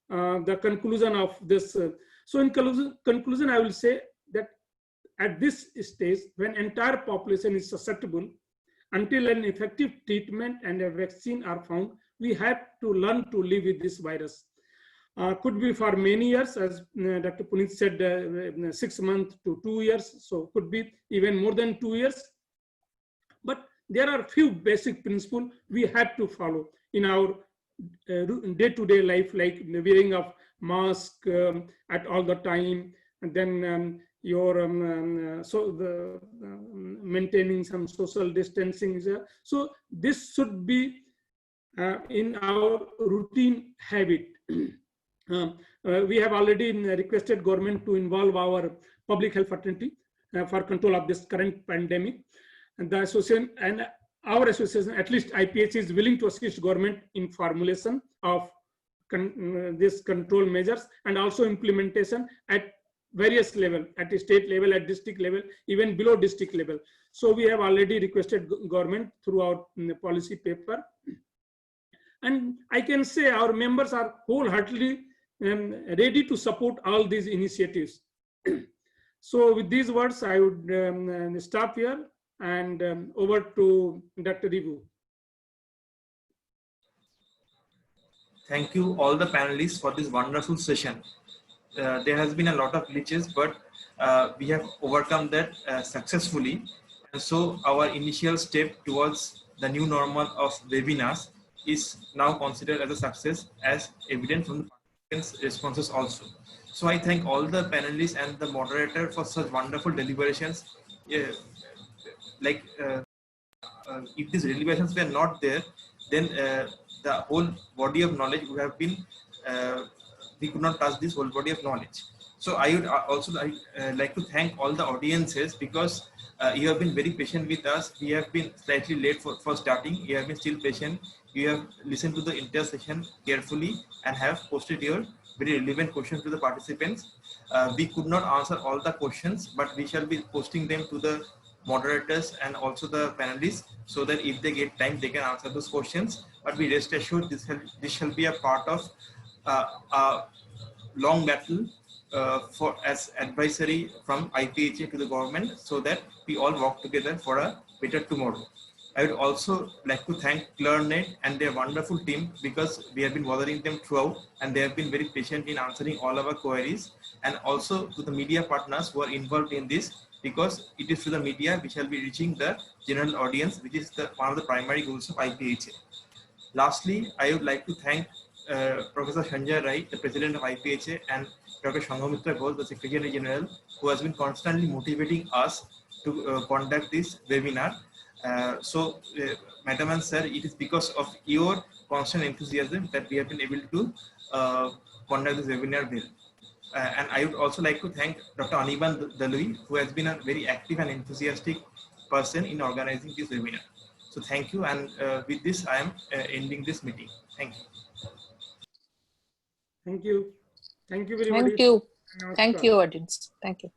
the conclusion of this. So in conclusion, I will say that at this stage, when entire population is susceptible, until an effective treatment and a vaccine are found, we have to learn to live with this virus. Could be for many years, as Dr. Puneet said, 6 months to 2 years. So could be even more than 2 years. But there are few basic principles we have to follow in our day-to-day life, like the wearing of mask at all the time, and then maintaining some social distancing. So this should be in our routine habit. We have already requested government to involve our public health fraternity for control of this current pandemic. And the association and our association, at least IPH, is willing to assist government in formulation of this control measures and also implementation at various level, at the state level, at district level, even below district level. So we have already requested government through our policy paper. And I can say our members are wholeheartedly ready to support all these initiatives. So with these words, I would stop here and over to Dr. Ribu. thank you all the panelists for this wonderful session. There has been a lot of glitches, but we have overcome that successfully. And so our initial step towards the new normal of webinars is now considered as a success, as evident from the participants' responses also. So I thank all the panelists and the moderator for such wonderful deliberations. If these deliberations were not there, then the whole body of knowledge would have been, we could not touch this whole body of knowledge. So I would also like to thank all the audiences, because you have been very patient with us. We have been slightly late for starting. You have been still patient. You have listened to the entire session carefully and have posted your very relevant questions to the participants. We could not answer all the questions, but we shall be posting them to the moderators and also the panelists, so that if they get time, they can answer those questions. But we rest assured, this shall be a part of a long battle for as advisory from IPHA to the government, so that we all work together for a better tomorrow. I would also like to thank ClearNet and their wonderful team, because we have been bothering them throughout and they have been very patient in answering all our queries, and also to the media partners who are involved in this, because it is through the media we shall be reaching the general audience, which is one of the primary goals of IPHA. Lastly, I would like to thank Professor Sanjay Rai, the president of IPHA, and Dr. Shangamitra Ghosh, the Secretary General, who has been constantly motivating us to conduct this webinar. Madam and sir, it is because of your constant enthusiasm that we have been able to conduct this webinar well. And I would also like to thank Dr. Anirban Dalui, who has been a very active and enthusiastic person in organizing this webinar. So thank you, and with this I am ending this meeting. Thank you. Thank you. Thank you, everybody. Thank you. Namaskar. Thank you, audience. Thank you.